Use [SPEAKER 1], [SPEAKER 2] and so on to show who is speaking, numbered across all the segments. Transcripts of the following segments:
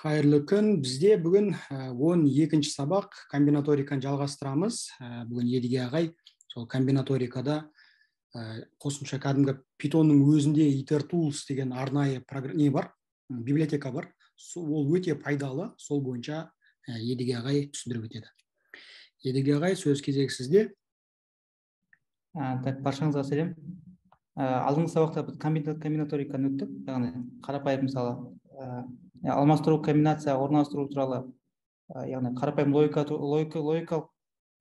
[SPEAKER 1] Қайырлы күн. Бізде бүгін 12-ші сабақ комбинаториканы жалғастырамыз. Бүгін Едіге ағай сол комбинаторикада қосымша кәдімгі Pythonның өзінде itertools деген арнайы не бар, библиотека бар. Ол өте пайдалы. Сол бойынша Едіге ағай түсіндіріп өтеді. Едіге ағай, сөз кезегі сізде.
[SPEAKER 2] Баршаңызға сәлем. Алдыңғы сабақта біз комбинаториканы өттік, яғни қарапайым мысалы алмастыру, комбинация, орналастыру туралы, яғни қарапайым логикалық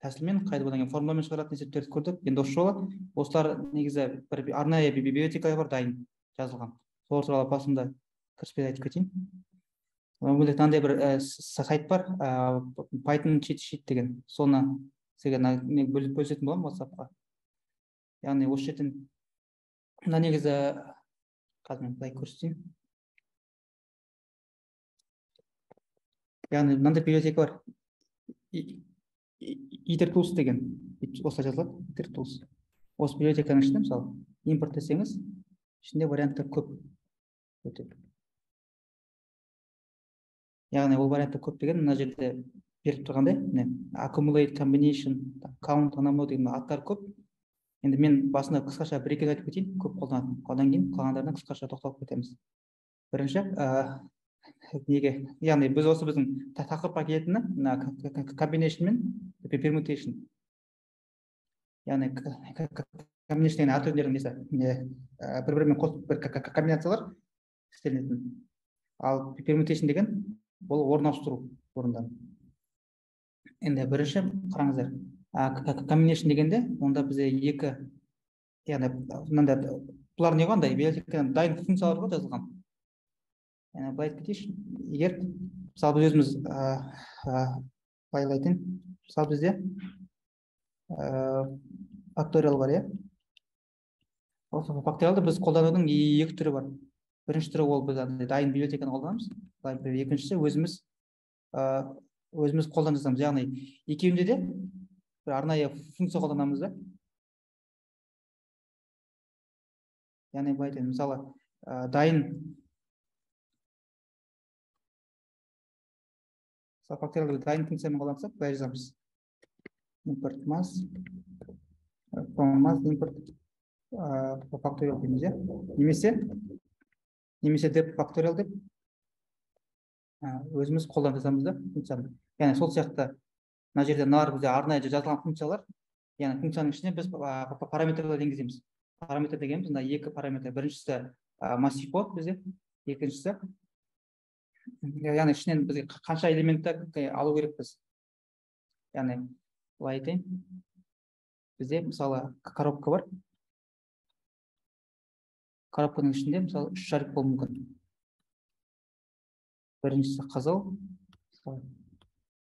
[SPEAKER 2] тәсілмен қайда одан кейін формуламен шығаратын есептерді көрдік. Енді осы жолы осылар негізі бір арнайы библиотека бар, дайын жазылған. Сол туралы басында кіріспе айтып кетейін. Мынандай бір сайт бар, Python cheat sheet деген. Соны сізге бөліп бөлісетін боламын WhatsApp-қа. Яғни осы жерден мына негізі қазір мен былай көрсетейін. Яғни мынандай библиотека бар. itertools деген. Осылай жазылады, itertools. Осы библиотеканың ішінде мысалы импорт десеңіз, ішінде варианттар көп. Яғни ол варианттар көп деген мына жерде беріп тұрғандай, accumulate, combination, count, анау деген аттар көп. Енді мен басында қысқаша бір-екі айтып кетейін, көп қолданатын. Одан кейін қалғандарына қысқаша тоқталып кетеміз. Бірінші, яғни біз осы біздің тақырыпқа келетіні combination мен permutation. Яғни combination деген әртүрлердің несі, бір-бірімен қосып бір комбинациялар істелінетін. Ал permutation деген ол орналастыру орындан. Енді бірінші қараңыздар. Combination дегенде, онда бізде екі, яғни бұлар не қандай? Библиотекадан дайын функциялар ғой жазылған. Яғни былай кетейінші, егер мысалы біз өзіміз байлайтын, мысалы бізде факториал бар, иә? Осы факториалды біз қолданудың екі түрі бар. Бірінші түрі ол біз дайын библиотеканы қолданамыз. Екіншісі өзіміз қолдан жазамыз. Яғни екеуінде де бір арнайы функция қолданамыз да. Яғни былай айтайын, мысалы дайын факториалды дайын функциямен қолдансақ, былай жазамыз. Import mass, import факториал дейміз, иә? Немесе dep факториал деп өзіміз қолдан жазамыз да функцияны. Яғни сол сияқты мына жерде мыналар бізде арнайы жазылған функциялар. Яғни функцияның ішіне біз параметрлер енгіземіз. Параметр дегеніміз мына екі параметр. Біріншісі массив болады бізде, екіншісі яғни ішінен бізге қанша элементті алу керекпіз. Яғни былай айтайын. Бізде мысалы коробка бар. Коробканың ішінде мысалы 3 шарик болуы мүмкін. Біріншісі қызыл,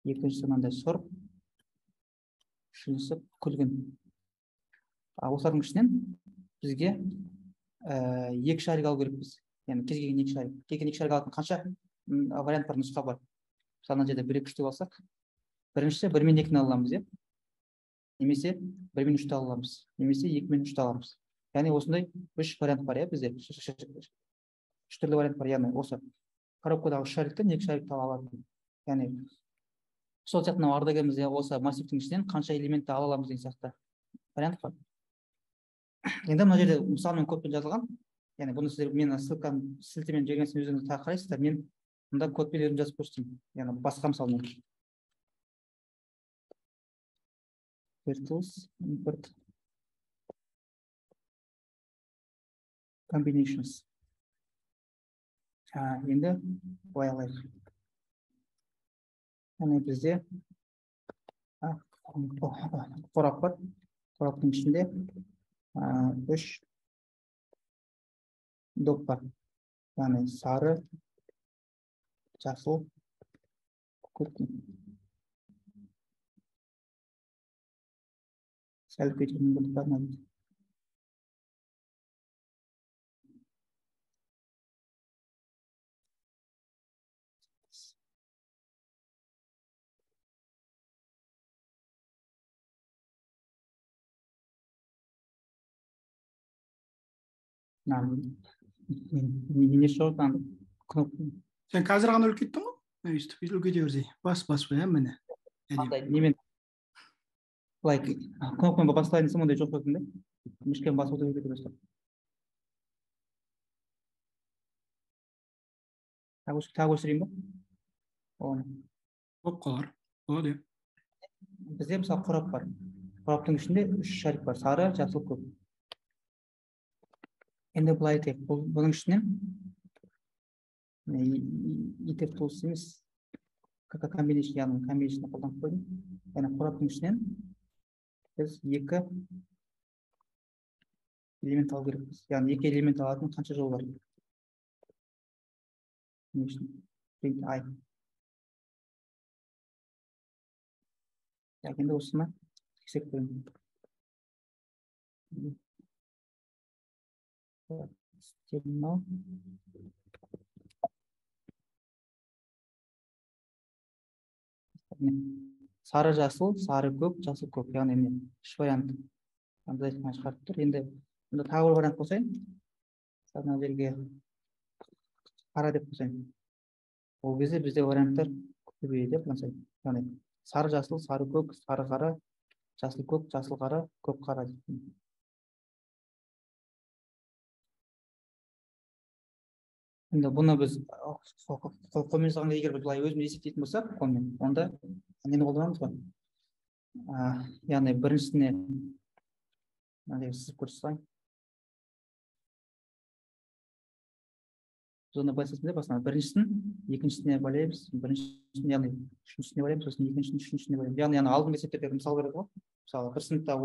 [SPEAKER 2] екіншісі мынандай сұр, үшіншісі күлгін. Осылардың ішінен бізге екі шарик алу керекпіз. Яғни кез келген екі шарик. Кез келген екі шарик алатын қанша вариант бар, нұсқа бар. Мысалы жерде 1-2-3 деп алсақ, біріншісі 1-2-ні аламыз, иә? Немесе 1-3-ті аламыз, немесе 2-3-ті аламыз. Яғни осындай 3 вариант бар, иә, бізде. 3 түрлі вариант бар, яғни осы коробкадағы 3 шариктен 2 шарикті ала алады. Яғни сол сияқты ардагерімізде осы массивтің ішінен қанша элементті ала аламыз деген сияқты вариант бар. Енді мына жерде мысалмен кодпен жазылған. Яғни бұны сіздер мен сілтемен жіберген соң өзіңіз тағы қарайсыздар. Мен мұнда кодпен өзім жазып көрсетейін. Яғни басқа мысалмен. Tools, import, combinations. Енді былай алайық. Яғни бізде қорап бар. Қораптың ішінде 3 доп бар. Яғни сары, жасыл, көк. Сәл кететін болды бар ма? Не жоқ,
[SPEAKER 1] Сен қазір ғана өліп кеттің ғой? өйстіп бүйтіп кете берсей бас қоямын міне
[SPEAKER 2] андай немен былай кнопкамен бастайын десем ондай жоқ екен да мышкамен басып отыру керек просто тағы өшірейін ба оны
[SPEAKER 1] болып қалар болады иә
[SPEAKER 2] бізде мысалы қорап бар қораптың ішінде 3 шарик бар сары жасыл көк енді былай айтайық бұның ішінен итеп тулс емес комбинейшн яғни комбинейшн қолданып қойдым яғни қораптың ішінен біз 2 элемент алу керекпіз яғни 2 элемент алатын қанша жол бар енді осыны тексеріп көремін сары жасыл сары көк жасыл көк яғни міне 3 вариант обязательно шығарып тұр енді тағы бір вариант қосайын мына жерге қара деп қосайын ол кезде бізде варианттар көбейеді деп яғни сары жасыл сары көк сары қара жасыл көк жасыл қара көк қара енді бұны біз қолмен жасағанда егер біз былай өзіміз есептейтін болсақ қолмен онда нені қолданамыз ғой яғни біріншісіне сызып көрсетейін біз оны былай істейміз басынан біріншісін екіншісіне байлаймыз біріншісін яғни үшіншісіне байлаймыз сосын екіншісін үшіншісіне байлаймыз яғни алдыңғы есептерде мысал береді ғой мысалы бір сыныпта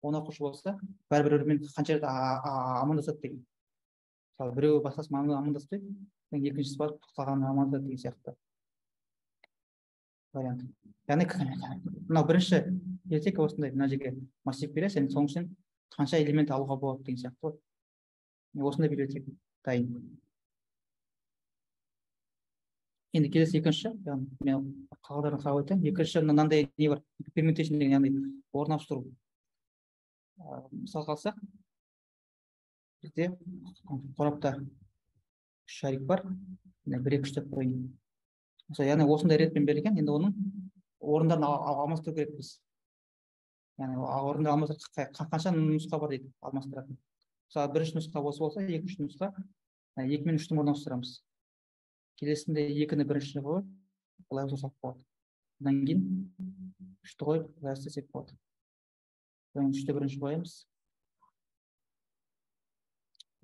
[SPEAKER 2] 10 оқушы болса бәрібір бірімен қанша рет амандасады деген мысалы біреуі басқасы амандаспайды екіншісі барып қалғанын амандасады деген сияқты вариант яғни мынау бірінші ертек осындай мына жерге массив береді және соның ішінен қанша элемент алуға болады деген сияқты ғой осындай библиотека дайын енді келесі екінші яғни мен қағидаларын қарап айтайын екінші мынандай не бар пермутейшн деген яғни орын ауыстыру мысалға алсақ бізде қорапта 3 шарик бар 1-2-3 деп қояйын яғни осындай ретпен берілген енді оның орындарын алмастыру керекпіз яғни орынды алмастырып қанша нұсқа бар дейді алмастыратын мысалы бірінші нұсқа осы болса екінші нұсқа 2 мен 3-тің орнына ауыстырамыз келесінде 2-ні біріншісіне қойып былай жасап болады одан кейін 3-ті қойып былай істесек болады 3-ті бірінші қоямыз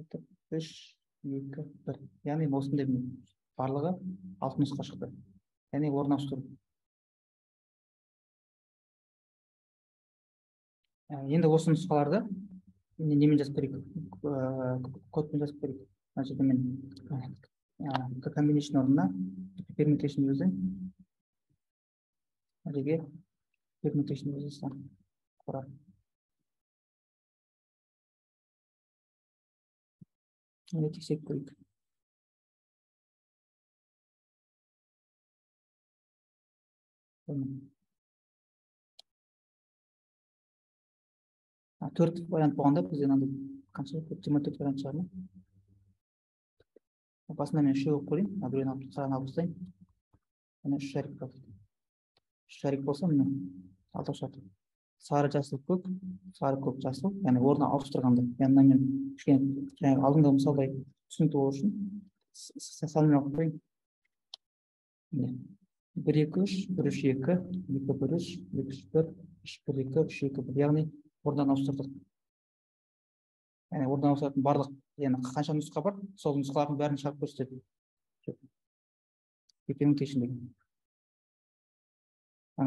[SPEAKER 2] 3 2 1 яғни осындай барлығы 6 нұсқа шықты яғни орын ауыстыру енді осы нұсқаларды немен жазып көрейік кодпен жазып көрейік мына жерде мен комбинейшн орнына пермутейшн жазайын мына жерге пермутейшн жазсам қорап тексеріп көрейік төрт вариант болғанда бізде мынандай қанша 24 вариант шығар ма басында мен 3 қойып көрейін біреуін қараны алып тастайын міне 3 шарик бар 3 шарик болса міне алтау шарт сары жасыл көк жасыл яғни орнына ауыстырғанда яғни мен кішкене алдыңғы мысалдай түсінікті болу үшін санмен алып қояйын 1-2-3 1-3-2 2-1-3 2-3-1 3-1-2 3-2-1 яғни орнынан ауыстырдық яғни орнынан ауыстыратын барлық яғни қанша нұсқа бар сол нұсқалардың бәрін шығарып көрсетеді пермутейшн деген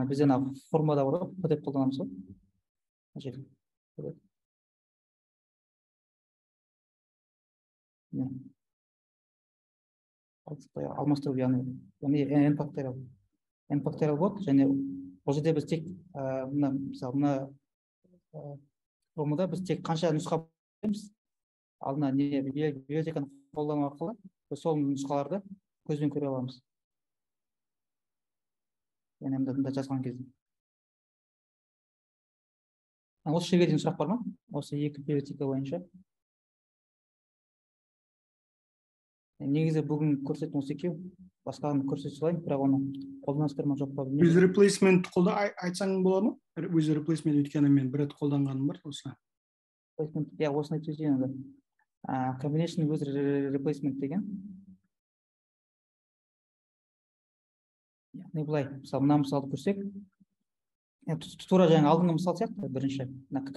[SPEAKER 2] бізде мына формада бар ғой п деп қолданамыз ғой алмастыру яғни n факториал болады және бұл жерде біз тек мысалы мына формада біз тек қанша нұсқа білеміз алдына библиотеканы қолдану арқылы біз сол нұсқаларды көзбен көре аламыз яғни мында жазған кезде осы жерге дейін сұрақ бар ма осы екі библиотека бойынша негізі бүгін көрсеткен осы екеу, басқаны көрсете салайын, бірақ оны қолданасыздар ма жоқ па
[SPEAKER 1] With
[SPEAKER 2] білмеймін.
[SPEAKER 1] replacement айтсаң болады ма? With replacement өйткені мен бір рет қолданғаным бар осы.
[SPEAKER 2] Ja, осыны айтып жіберейін енді. Combination with replacement деген. Яғни былай, мысалы мына мысалды көрсек, тура жаңағы алдыңғы мысал сияқты, бірінші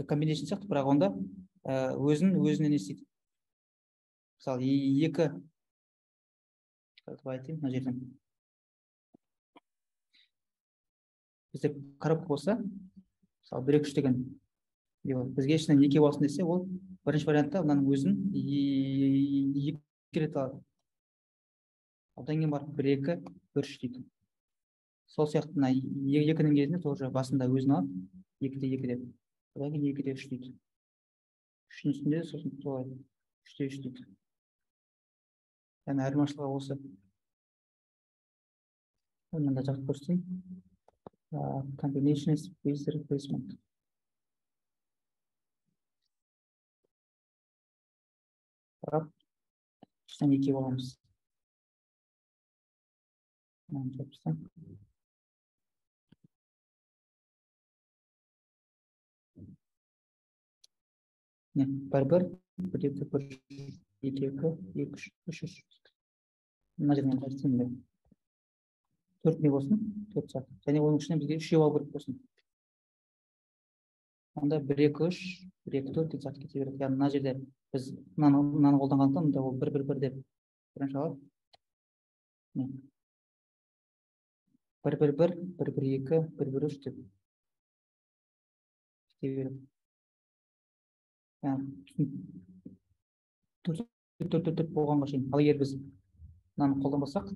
[SPEAKER 2] combination сияқты, бірақ онда өзіне не істейді. Мысалы екі, айтайын мына жерден. Бізде коробка болса, мысалы 1-2-3 деген бізге ішінен екі болсын десе, ол бірінші вариантта мынаның өзін екі рет алады. Одан кейін барып 1-2, 1-3 дейді. Сол сияқты мына екінің кезінде тоже басында өзін алады, 2-де 2 деп. Одан кейін 2-де 3 дейді. Үшіншісінде сосын солай 3-де 3 дейді. Яғни айырмашылығы осы. Мында жақты көрсетейін. Combinations with replacement. Қарап, ішінен 2 боламыз. Бір-бір, 1-2, 2-2, 2-3, 3-3. Мына жерден қайтсын. 4 не болсын? 4 сат. Және оның ішінен бізге 3 алу керек болсын. Онда 1-2-3, 1-2-4 деп сат кете береді. Яғни мына жерде біз мынаны қолданғандықтан ол 1-1-1 деп бірінші алады. 1-1-1, 1-1-2, 1-1-3 деп кете береді. Төрт болғанға шейін. Ал егер біз мынаны қолданбасақ,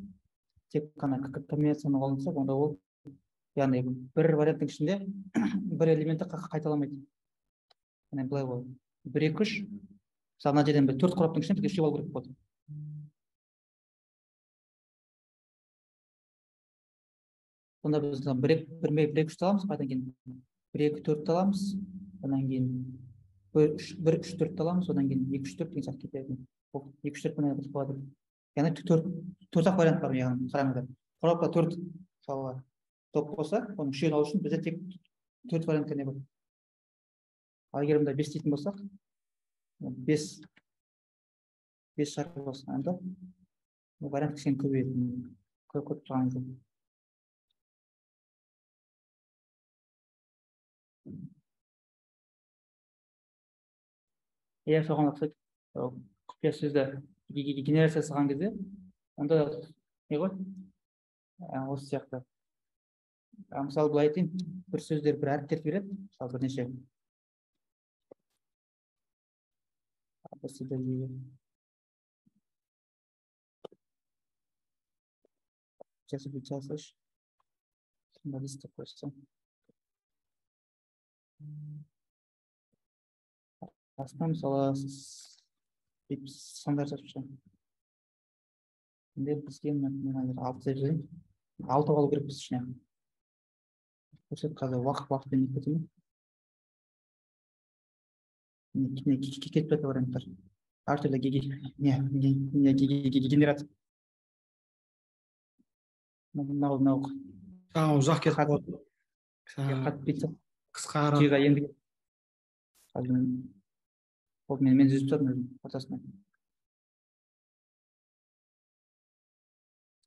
[SPEAKER 2] тек қана комбинацияны қолдансақ, онда ол, яғни бір варианттың ішінде бір элементті қайталамайды. Яғни былай болады. 1-2-3, мысалы мына жерден 4 қораптың ішінде бізге 3 алу керек болады. Сонда біз 1-2-3 аламыз, одан кейін 1-2-4 аламыз, одан кейін 1-3-4 аламыз, одан кейін 2-3-4 деген сияқты кетеді. 2-3-4 мына дұрыс болады. Яғни 4-ақ вариант бар, яғни қараңыздар. Қорапта 4 мысалы топ болса, оның 3-ін алу үшін бізде тек 4 вариант қана бар. Ал егер мында 5 дейтін болсақ, 5 шарты болсағанда вариант кішкене көбейеді. Көп тұрған жоқ. Егер соған ұқсайды, құпия сөзді генерация жасаған кезде, онда не ғой? Осы сияқты. Мысалы былай айтайын, бір сөздер бір әріптер береді, мысалы бірнеше. Сейчас. Лист такой. Астам мысалы сандар жазып шығамын. Енді бізге мен 6 деп жүрейін. 6 алу керек біз ішіне. Көрсет қазір уақытпен не кетеді ме? Кетіп жатыр варианттар. Әртүрлі генерация. Мынау
[SPEAKER 1] Ұзақ кетіп қалды.
[SPEAKER 2] қатып кетті.
[SPEAKER 1] Қысқарақ.
[SPEAKER 2] Жиға енді мен үзіп тұрмын ортасына.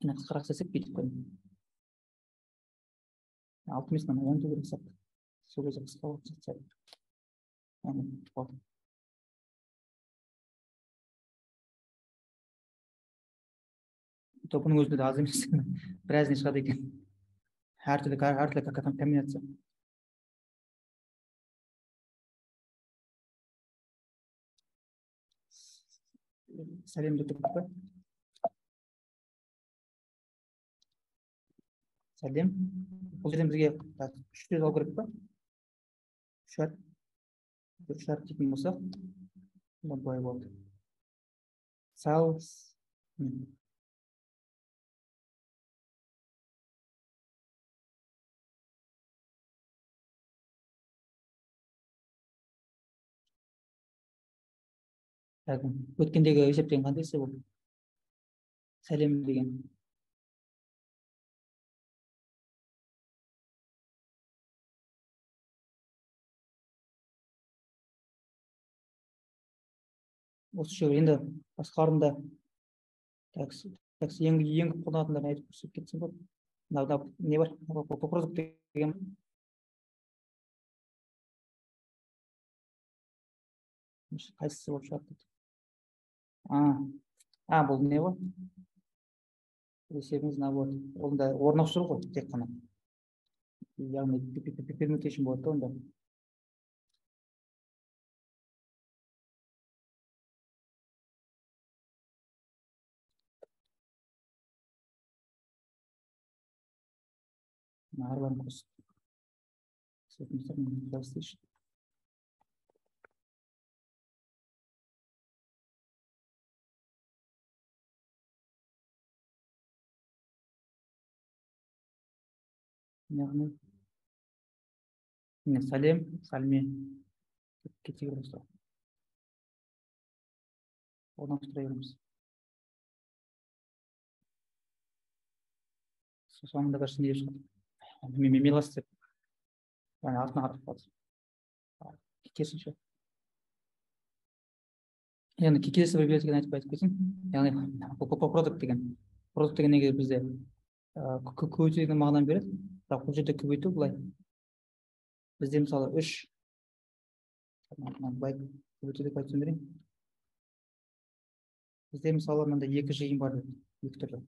[SPEAKER 2] Қысқарақ істесек бүйтіп қойдым. 6 емес, 10 керек сап. Сол кезде қысқа уақыт жасайды. Бұның өзінде де аз емес. Біразіне шығады екен. Әртүрлі комбинация. Сәлемді тұрып па? Сәлем. Бұл жерден бізге 3 алу керек па? 3 шарт дейтін болсақ, былай болды. Сал. Өткендегі есептен қандай есе бұл? сәлем деген. Осы жерге енді басқаларында такси ең көп қолданатындарын айтып көрсетіп кетсем болады. Мынада не бар? Продукт деген қайсысы болып шығады дейді. Бұл не ғой? Есебіңіз набор. Онда орнаушы ғой тек қана. Яғни пермутейшн болады онда. Арлан қосып. Яғни сәлем, сәлме кете береміз. Одан тұра береміз. Соңында қарсы не деп шығады? Мелас деп. Яғни артына қарап қалды. Керісінше. Яғни келесі бір библиотеканы айтып кетсең, яғни продукт деген. Продукт деген неге бізде көбейту деген мағынаны береді. Бірақ бұл жерде көбейту былай. Бізде мысалы 3 көбейту деп айтып берейін. Бізде мысалы мында 2 жиын бар дейді, 2 түрлі.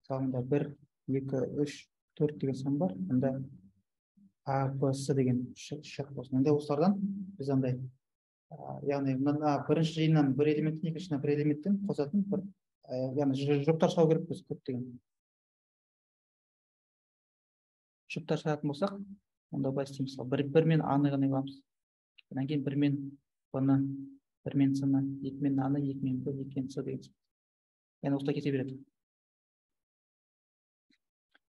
[SPEAKER 2] Мысалы мында 1, 2, 3, 4 деген сан бар. Мында А, Б, С деген шек болсын. Енді осылардан біз андай, яғни бірінші жиыннан бір элементтен, екіншіден бір элементтен қосатын бір, яғни жұптар шығару керек біз көп деген. Жұптар шығаратын болсақ, онда былай істейміз. Мысалы, бір мен А-ны ғана аламыз. Одан кейін бір мен Б-ны, бір мен С-ны, екі мен А-ны, екі мен Б, екі мен С деген. Яғни осылай кете береді.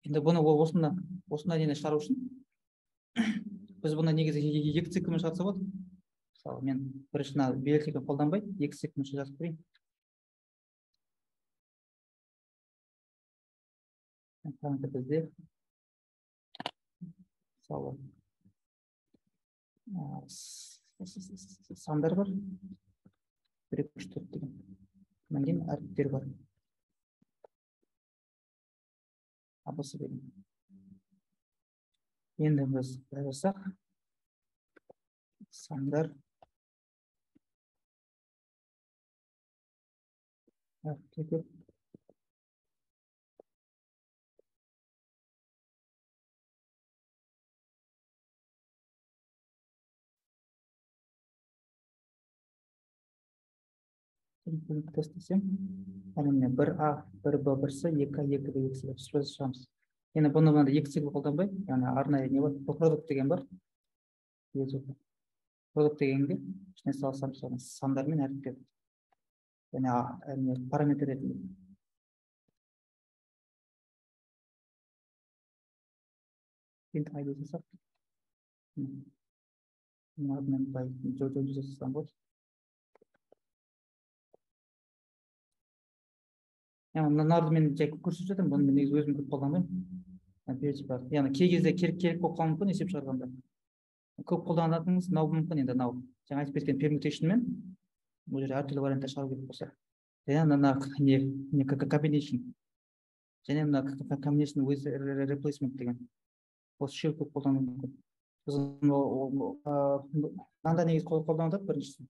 [SPEAKER 2] Енді бұны осындай дейін шығару үшін біз бұны негізі екі циклмен шығарса болады. Мысалы, мен біріншіні библиотеканы қолданбай, екі циклмен жазып берейін. Параметр бізде мысалы сандар бар. 1, 2, 3, 4 деген. Одан кейін әріптер бар. Абысы деген. Енді біз жазсақ, сандар әріптер. Тест десем, әрине 1А, 1Б, 1С, 2А, 2Б, 2С деп шығамыз. Енді бұны мында екі цикл қолданбай, яғни арнайы не бар? Продукт деген бар. Продукт дегенге ішіне салсам, сандар мен әріптер. Яғни параметр ретінде. Int ID жасап. Мен бай жасасам болады. Мынарды мен жай көрсетіп жатырмын, бұны мен негізі өзім көп қолданбаймын. Яғни кей кезде керек болып қалуы мүмкін есеп шығарғанда. Көп қолданатыныңыз мынау мүмкін, енді мынау. Жаңа айтып кеткен permutationмен бұл жерде әртүрлі вариантта шығару керек болса. Және мына combination. Және мына combination with replacement деген. Осы үшеуі көп қолдануы мүмкін. Біз мынандай негізі қолданады біріншісі.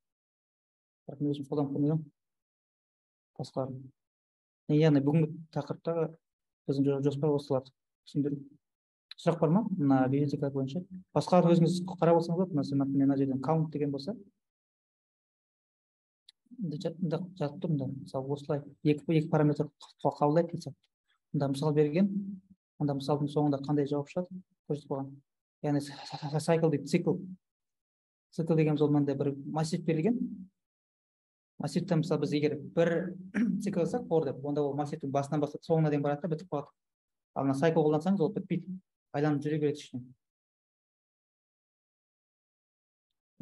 [SPEAKER 2] Бірақ мен өзім қолданып көрмедім. Басқаларын. Яғни бүгінгі тақырыптағы біздің жоспар осылар. Сұрақ бар ма? Мына библиотека бойынша. Басқаларын өзіңіз қарап алсаңыз болады. Мәселен, мына жерден count деген болса. Жатып тұр мында. Мысалы, осылай екі параметр қабылдайды десе. Мында мысал берген. Мында мысалдың соңында қандай жауап шығады? Көрсетіп қойған. Яғни cycle дейді, цикл. Цикл деген ол мынандай бір массив берілген. Массивтен мысалы біз егер бір цикл жасақ for деп, онда ол массивтің басынан бастап соңына дейін барады да бітіп қалады. Ал мына cycle қолдансаңыз ол бітпейді. Айланып жүре береді ішінен.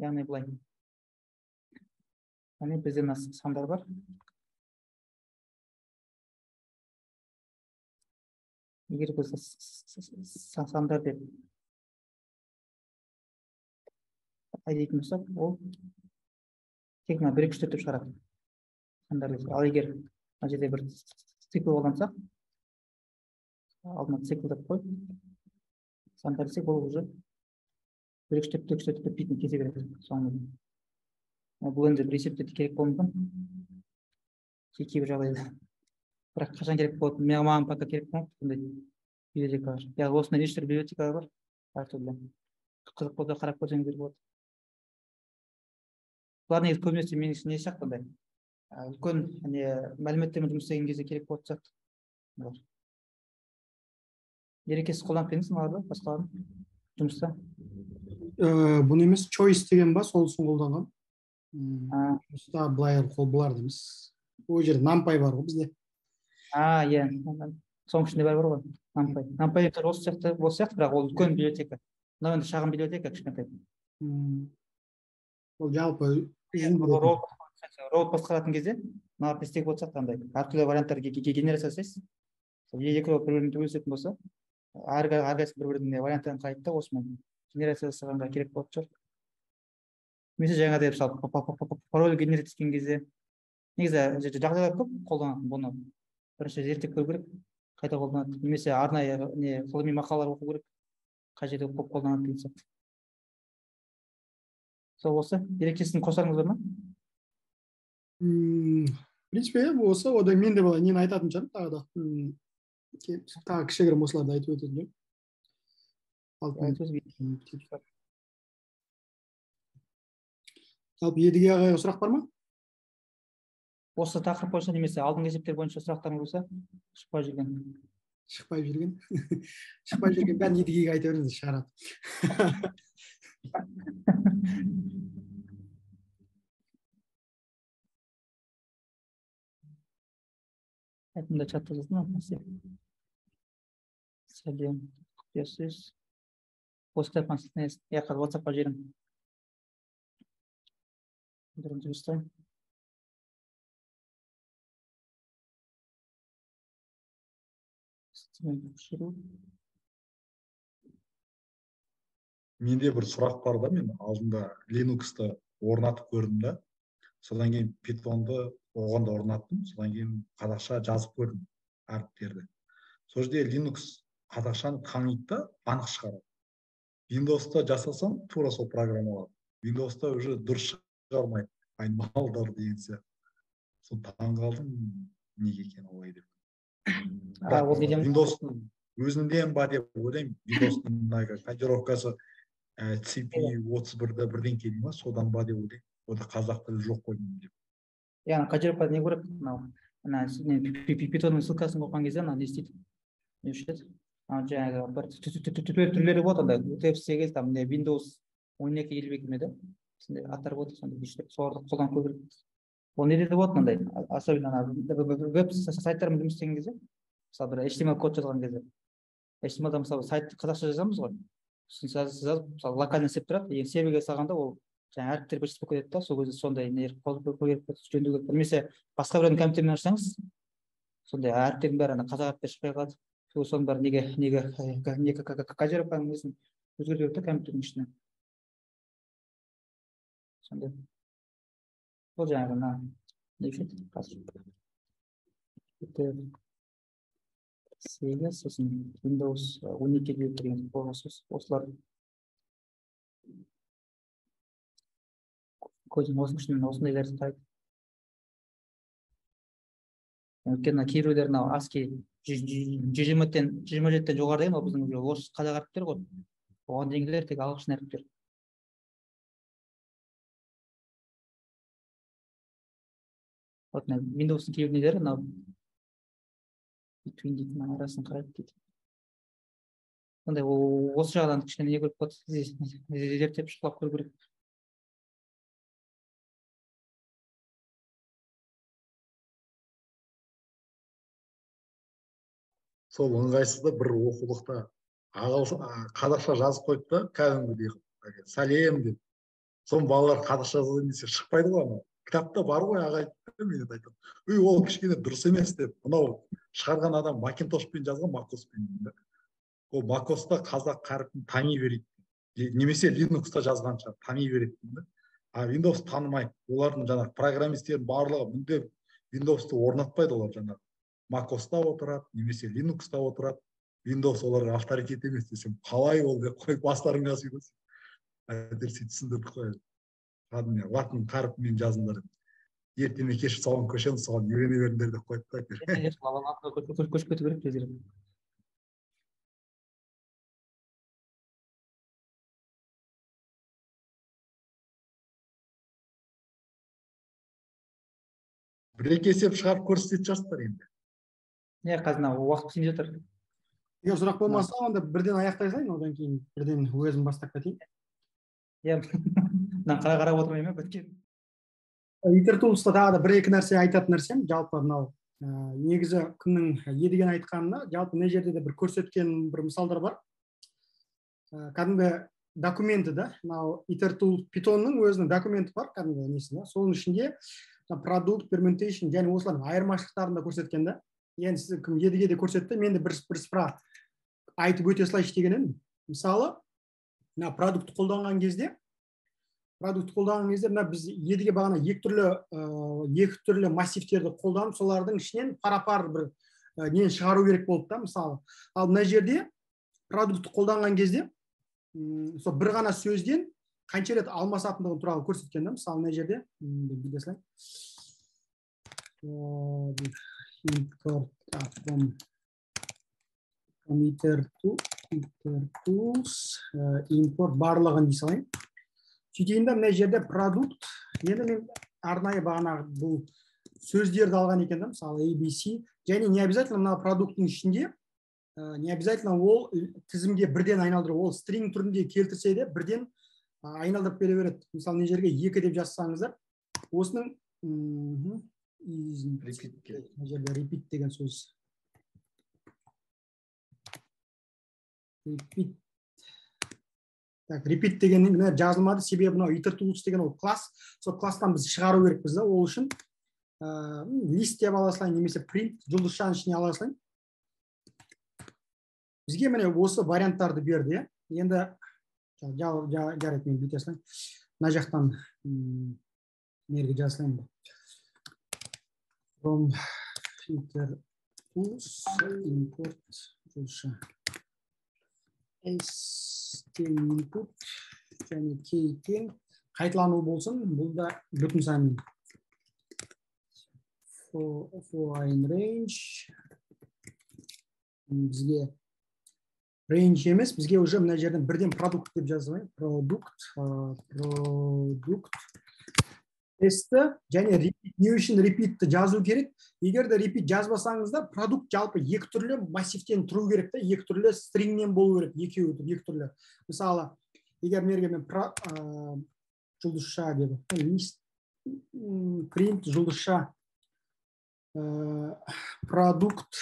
[SPEAKER 2] Яғни былай. Яғни бізде мына сандар бар. егер біз сандар деп айтатын болсақ, ол тек мына 1 2 3 4 деп шығарады сандарды. Ал егер мына жерде бір цикл қолдансақ, алдына цикл деп қойып сандар десек, ол уже 1 2 3 4 деп дейтін кете береді соңында. Бұл енді бір есепте керек болуы мүмкін кейбір жағдайда. Бірақ қашан керек болады, маған пока керек болмайды бұндай библиотекалар. Яғни осындай неше түрлі библиотекалар бар, әртүрлі. Қызық болса қарап көрсеңіздер болады. Бұлар негізі көбінесе менің не сияқты андай үлкен мәліметтермен жұмыс істеген кезде керек болып жатады. Берекесіз қолданып келдіңіз оларды басқаларын жұмыста?
[SPEAKER 1] Бұны емес, choice деген ба, солысын қолданған. Жұмыста былай бұлар дейміз. Ол жерде NumPy бар ғой бізде.
[SPEAKER 2] Иә. Соның ішінде бар ғой NumPy. NumPy осы сияқты, бірақ ол үлкен библиотека. Мынау енді шағын библиотека, кішкентай.
[SPEAKER 1] Ол жалпы
[SPEAKER 2] робот басқаратын кезде мына істеп отырсақ андай әртүрлі варианттар генерация жасайсыз. Екі робот бір-бірін төбелесетін болса, әрқайсысы бір-бірінің варианттарын қарайды да, осымен генерация жасағанға керек болып шығар. Немесе жаңағыдай мысалы пароль генерация еткен кезде негізі жағдайлар көп қолданатын, бұны бірінші зерттеп көру керек, қайта қолданады. Немесе арнайы ғылыми мақалалар оқу керек, қай жерде көп қолданады деген сияқты. Сол осы ерекшесін қосарыңыз бар ма?
[SPEAKER 1] В принципе, осы одан мен де былай нені айтатын шығармын тағы кішігірім осыларды айтып өтетін. Жалпы Едіге ағайға сұрақ бар ма?
[SPEAKER 2] Осы тақырып бойынша немесе алдыңғы есептер бойынша сұрақтарыңыз болса, шықпай жүрген
[SPEAKER 1] бәрін Едігеге айта беріңіз, шығарады.
[SPEAKER 2] Айтымда чатта жаздым. Сәлем, құпиясыз. Осы кітапхан сілтіне қазір WhatsApp-қа жіберем. Бірінші ұстайын.
[SPEAKER 3] Менде бір сұрақ бар да, мен алдында Linux-ты орнатып көрдім да, содан кейін Python-ды оған да орнаттым, содан кейін қазақша жазып көрдім әріптерді. Сол жерде Linux қазақшаны таниды да, анық шығарады. Windows-та жасасам тура сол программалар. Windows-та уже дұрыс шығармайды, айнымалдар деген сияқты. Сол таңғалдым, неге екен олай деп. Windows-тың өзінде ба деп ойлаймын, Windows-тың кодировкасы CP31-да бірден келді ма, содан ба деп ойлаймын. Ода қазақ тілі жоқ қойдым деп.
[SPEAKER 2] Яғни кодировка не көріп, Python-ның ссылкасын қойған кезде не істейді? Не үшін? Жаңағы бір түрлері болады, онда UTF-8, Windows 12 елбекіме де, аттар болады, соларды қолдан көріп. Ол не деді болады мынандай, особенно веб сайттармен жұмыс істеген кезде, мысалы бір HTML код жазған кезде, HTML-да мысалы сайт қазақша жазамыз ғой, жазып, мысалы локальный істеп тұрады, серверге салғанда ол жаңа әріптер бір болып кетеді да, сол кезде сондай жөндеу керек. Немесе басқа біреудің компьютерін ашсаңыз, сондай әріптердің бәрі қазақ әріптер шықпай қалады. Соның бәрі неге кодировканың несін өзгерту керек та компьютердің ішінен. Сондай. Бұл жаңағы не үшін қазір. 8, сосын Windows 12 деген осылар. Көзім осының ішінен осындайларды қарайды. Өйткені кейбіреулер ASCII 127-тен жоғары деген, ол біздің орыс қазақ әріптер ғой. Оған дейінгілер тек ағылшын әріптер. Windows-ның кейбір нелері арасын қарайды дейді. Сондай осы жағынан кішкене не көріп болады, зерттеп шықлап көру керек.
[SPEAKER 3] Сол ыңғайсызда бір оқулықта қазақша жазып қойды да, кәдімгідей сәлем деп. Соны балалар қазақша жазады десе шықпайды ғой. Кітапта бар ғой ағай, мен айтамын. Ол кішкене дұрыс емес деп. Мынау шығарған адам макинтошпен жазған, макоспен да. Ол макоста қазақ қарпін тани береді, немесе линукста жазған шығар, тани береді да. А Windows танымайды. Олардың жаңағы программисттердің барлығы мүлдем Windows'ты орнатпайды. Олар жаңағы макоста отырады, немесе линукста отырады. Windows оларға авторитет емес десем, қалай ол деп қойып бастарыңа сүйресін. Әйтеуір сөйтіп түсіндірдік қой. Кәдімгі латын қарпімен жазыңдар. Ертең кеш соған көшеміз, соған үйрене беріңдер деп қойып та.
[SPEAKER 2] Көшіп кету керек тезірек.
[SPEAKER 3] Бір-екі есеп шығарып көрсететін шығарсыздар енді.
[SPEAKER 2] Қазір уақыт тиіп жатыр.
[SPEAKER 1] Егер сұрақ болмаса, онда бірден аяқтай салайын, одан кейін бірден өзім бастап кетейін.
[SPEAKER 2] Мына қарап отырмаймын біткен.
[SPEAKER 1] Итертулста тағы да бір-екі нәрсе айтатын нәрсем, жалпы мынау негізі күннің едіген айтқанына, жалпы мына жерде де бір көрсеткен бір мысалдар бар. Кәдімгі документі да, мынау итертул питонның өзінің документі бар, кәдімгі несі да. Соның ішінде продукт, fermentation және осылардың айырмашылықтарын да көрсеткен да. Енді сіз кім едіге де көрсетті, мен де бір сыпыра айтып өте салайыншы деген едім. Мысалы, мына продукт қолданған кезде мына біз едіге бағана екі түрлі массивтерді қолданып, солардың ішінен пара-пар бір нені шығару керек болды да, мысалы. Ал мына жерде продукт қолданған кезде сол бір ғана сөзден қанша рет алмасатындығын туралы көрсеткен да, мысалы мына жерде import from tools import барлығын дей салайын. Сөйтейін да, мына жерде продукт, енді мен арнайы бағана бұл сөздерді алған екен да, мысалы ABC, және не обязательно мына продукттың ішінде, не обязательно ол тізімге бірден айналдыру, ол стринг түрінде келтірсе де бірден айналдырып бере береді. Мысалы мына жерге 2 деп жазсаңыздар, осының repeat деген сөз. Repeat деген жазылмады, себебі мынау итертулс деген ол класс, сол класстан біз шығару керекпіз да, ол үшін list деп ала салайын, немесе print жұлдызшаның ішіне ала салайын. Бізге міне осы варианттарды берді. Енді жарайды, мен бүйте салайын. Мына жақтан мерге жазылайын. From filter tools import жұлдызша input және кейтен қайталану болсын, бұл да бүтін сан foreign range. Бізге range емес, бізге уже мына жерден бірден продукт деп жазылайын. Продукт тесті және не үшін repeatті жазу керек. Егер де repeat жазбасаңыздар, продукт жалпы екі түрлі массивтен тұру керек та, екі түрлі стрингнен болу керек, екі түрлі. Мысалы, егер мерге мен жұлдызша деді, print жұлдызша продукт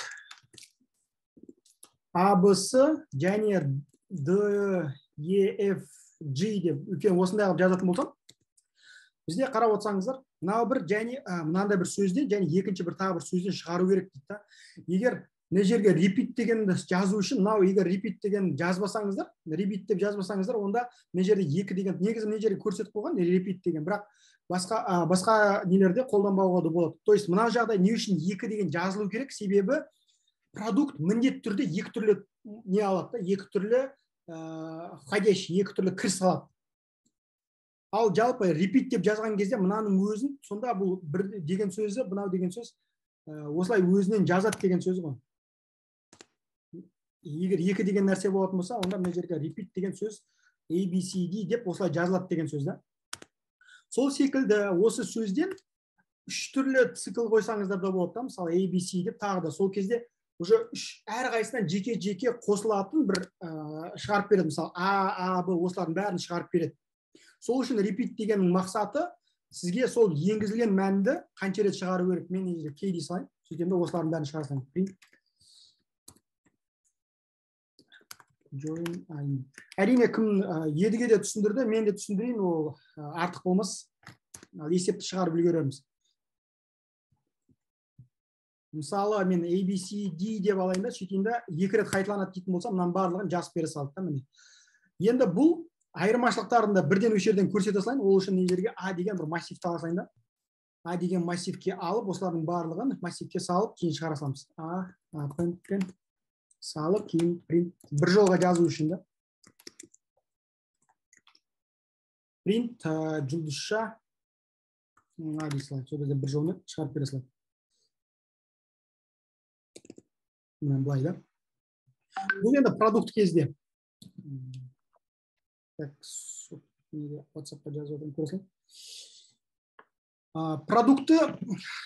[SPEAKER 1] ABC және DEFG деп үлкен осындай қылып жазатын болсам, бізде қарап отырсаңыздар, мынау бір және мынандай бір сөзден және екінші бір тағы бір сөзден шығару керек дейді да. Егер мына жерге repeat дегенді жазу үшін, мынау егер repeat деген жазбасаңыздар, repeat деп жазбасаңыздар, онда мына жерде 2 деген, негізі мына жерге көрсетіп қойған repeat деген, бірақ басқа нелерде қолданбауға да болады. То есть мына жағдай не үшін 2 деген жазылу керек, себебі продукт міндетті түрде екі түрлі не алады да, екі түрлі входящий, екі түрлі кіріс алады. Ал жалпы repeat деп жазған кезде мынаның өзін, сонда бұл бір деген сөзі, мынау деген сөз осылай өзінен жазады деген сөзі ғой. Егер 2 деген нәрсе болатын болса, онда мына жерге repeat деген сөз ABCD деп осылай жазылады деген сөз да. Сол секілді осы сөзден 3 түрлі цикл қойсаңыздар да болады да, мысалы ABC деп тағы да сол кезде уже әр қайсынан жеке қосылатын бір шығарып береді, мысалы A, B осылардың бәрін шығарып береді. Сол үшін repeat дегеннің мақсаты сізге сол енгізілген мәнді қанша рет шығару керек. Мен кей дей салайын, сөйтемде осылардың бәрін шығарсам. Әрине кім едіге де түсіндірді, мен де түсіндірейін, ол артық болмас. Есепті шығарып үлгереміз. мысалы мен ABCD деп алайын да, сөйтейін да, 2 рет қайталанады дейтін болсам, мынаның барлығын жазып бере салды да, міне. Енді бұл айырмашылықтарын да бірден осы жерден көрсете салайын. Ол үшін мына жерге А деген бір массивті ала салайын да. А деген массивке алып, осылардың барлығын массивке салып, кейін шығара саламыз. Принтпен салып, кейін принт бір жолға жазу үшін да. Принт жұлдызша дей салайық. Сол кезде бір жолмен шығарып бере салайық. Мына былай да. Бұл енді продукт кезде. Так, WhatsApp-қа жазып отырмын, көресің. Продукты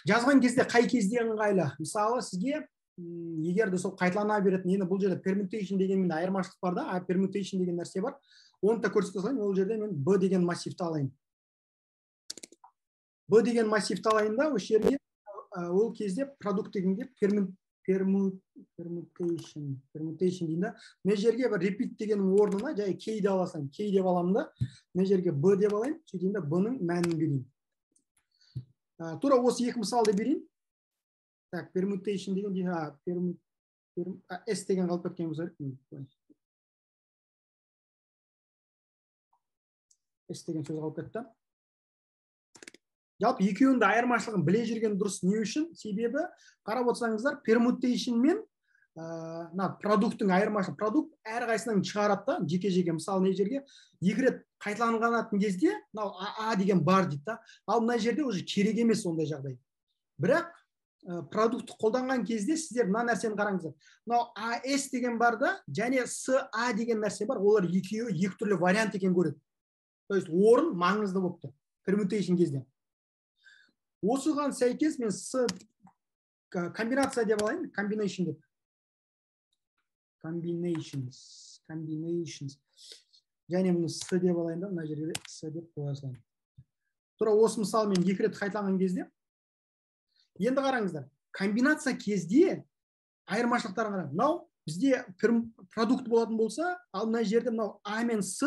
[SPEAKER 1] жазған кезде қай кезде ыңғайлы? Мысалы, сізге егер де сол қайталана беретін, енді бұл жерде permutation деген айырмашылық бар да, permutation деген нәрсе бар. Оны да көрсете салайын. Ол жерде мен B деген массивті алайын. B деген массивті алайын да, осы жерге ол кезде продукт дегенде permutation дейін да. Мен жерге бір repeat дегеннің орнына жай key деп аласың. Key деп аламын да. Мен жерге B деп алайын. Сөйтейін да, B-ның мәнін берейін. Тура осы екі мысалды берейін. Так, permutation деген S деген қалып кеткен болса керек. S деген сөз қалып кетті. Жалпы екеуінің де айырмашылығын біле жүрген дұрыс. Не үшін? Себебі қарап отырсаңыздар, permutation мен продукттың айырмашылығы. Продукт әрқайсынан шығарады да, жеке-жеке. Мысалы, мына жерге 2 рет қайталанған кезде, А деген бар дейді да. Ал мына жерде уже керек емес ондай жағдай. Бірақ продуктты қолданған кезде сіздер мына нәрсені қараңыздар. Мынау AS деген бар да, және SA деген нәрсе бар. Олар екеуі екі түрлі вариант екен көреді. То есть орын маңызды болып тұр permutation кезде. Осыған сәйкес мен комбинация деп алайын, combination деп. Combinations. Және мұны S деп алайын да, мына жерге S деп қоя салайын. Тура осы мысалы мен 2 рет қайталанған кезде. Енді қараңыздар, комбинация кезде айырмашылықтарын қараңыз. Мынау бізде продукт болатын болса, ал мына жерде мынау A мен S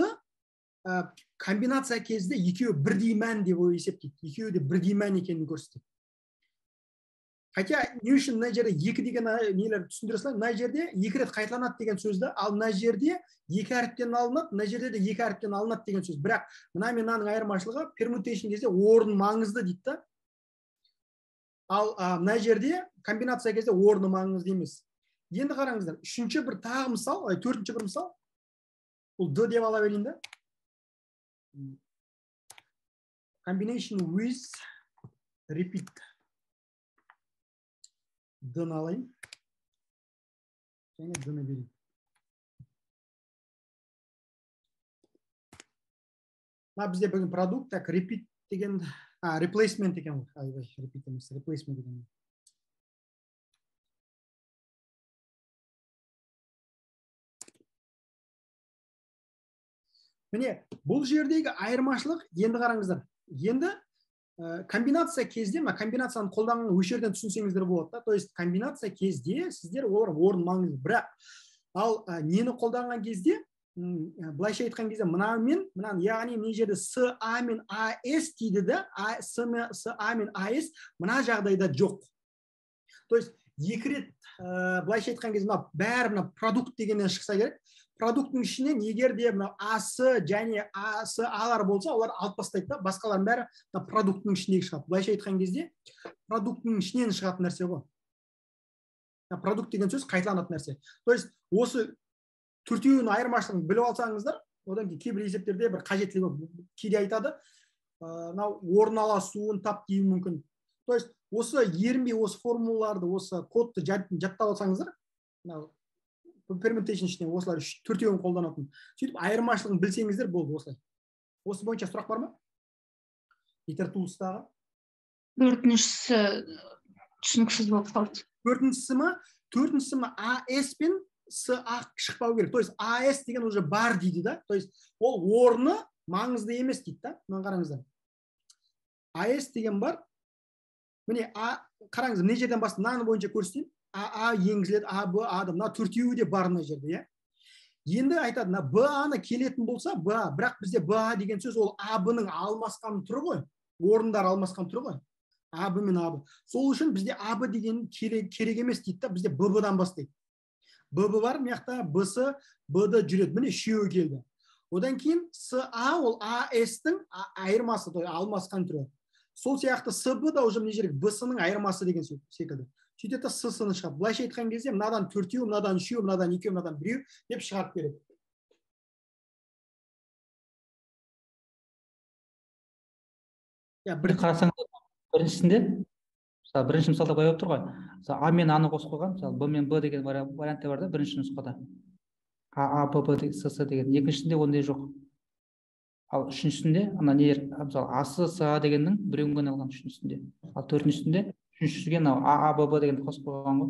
[SPEAKER 1] комбинация кезде екеуі бірдей мән деп есептейді. Екеуі де бірдей мән екенін көрсетеді. Хотя не үшін мына жерде 2 деген нелер түсіндіре салайын. Мына жерде 2 рет қайталанады деген сөзді, ал мына жерде 2 әріптен алынады, мына жерде де 2 әріптен алынады деген сөз. Бірақ мына мен мынаның айырмашылығы permutation кезде орын маңызды дейді да. Ал мына жерде комбинация кезде орны маңызды емес. Енді қараңыздар, үшінші бір тағы мысал, төртінші бір мысал. Бұл D деп ала берейін да. Combination with repeat. D-ны алайын. Және D-ны берейін. Бізде бүгін продукт, так, repeat деген, replacement деген. Repeat емес, replacement деген. Міне, бұл жердегі айырмашылық, енді қараңыздар. Енді комбинация кезде, комбинацияны қолданған өшерден түсінсеңіздер болады. То есть комбинация кезде сіздер олар орын маңызды. Бірақ ал нені қолданған кезде, былайша айтқан кезде, мынаны, яғни мына жерде SA мен AS дейді да, SA мен AS мына жағдайда жоқ. То есть 2 рет былайша айтқан кезде бәрі продукт дегеннен шықса керек. Продукттың ішінен егер де АС және АСАлар болса, олар алып тастайды да, басқалардың бәрі продукттың ішіндегі шығады. Былайша айтқан кезде продукттың ішінен шығатын нәрсе ғой. Продукт деген сөз қайталанатын нәрсе. То есть осы төртеуінің айырмашылығын біліп алсаңыздар, одан кейін кейбір есептерде бір қажеттілігі кейде айтады, орын аласуын тап деуі мүмкін. То есть осы ерінбей осы формулаларды, осы кодты жаттап алсаңыздар, permutation ішіне осылар төртеуін қолданатын. Сөйтіп айырмашылығын білсеңіздер болды осылай. Осы бойынша сұрақ бар ма? Итертулстағы.
[SPEAKER 4] Төртіншісі түсініксіз болып қалды.
[SPEAKER 1] Төртіншісі AS пен SA шықпау керек. То есть AS деген уже бар дейді да. То есть ол орны маңызды емес дейді да. Мына қараңыздар. AS деген бар. Міне қараңыз, мына жерден басты мынаны бойынша көрсетейін. А енгізіледі, Б, да, мына төртеуі де бар мына жерде, Енді айтады, Б-ны келетін болса, бірақ бізде Б деген сөз ол А-ның алмасқан түрі ғой, орындар алмасқан түрі ғой. А Б мен А Б. Сол үшін бізде А Б деген керек емес дейді да, бізде Б Б-дан бастайды. Б Б бар, мына Б С Б Д жүреді. Міне үшеуі келді. Одан кейін С А ол А С-тің айырмасы, алмасқан түрі. Сол сияқты С Б да уже мына жерге Б С-ның айырмасы деген секілді. Сөйтеді С С-ны шығарып. Былайша айтқан кезде мынадан төртеу, мынадан үшеу, мынадан екеу, мынадан біреу деп шығарып береді.
[SPEAKER 2] Қарасаң, біріншісінде, мысалы, бірінші мысалда былай болып тұр ғой. Мысалы, А мен А-ны қосып қойған, мысалы, Б мен Б деген вариантта бар да, бірінші нұсқада. А, Б, Б, С, С деген. Екіншісінде ондай жоқ. Ал үшіншісінде, ана нелер, мысалы, А, С, С, А дегеннің біреуін ғана алған үшіншісінде. Ал төртіншісінде, үшіншісіге мынау А, Б, Б дегенді қосып қойған ғой.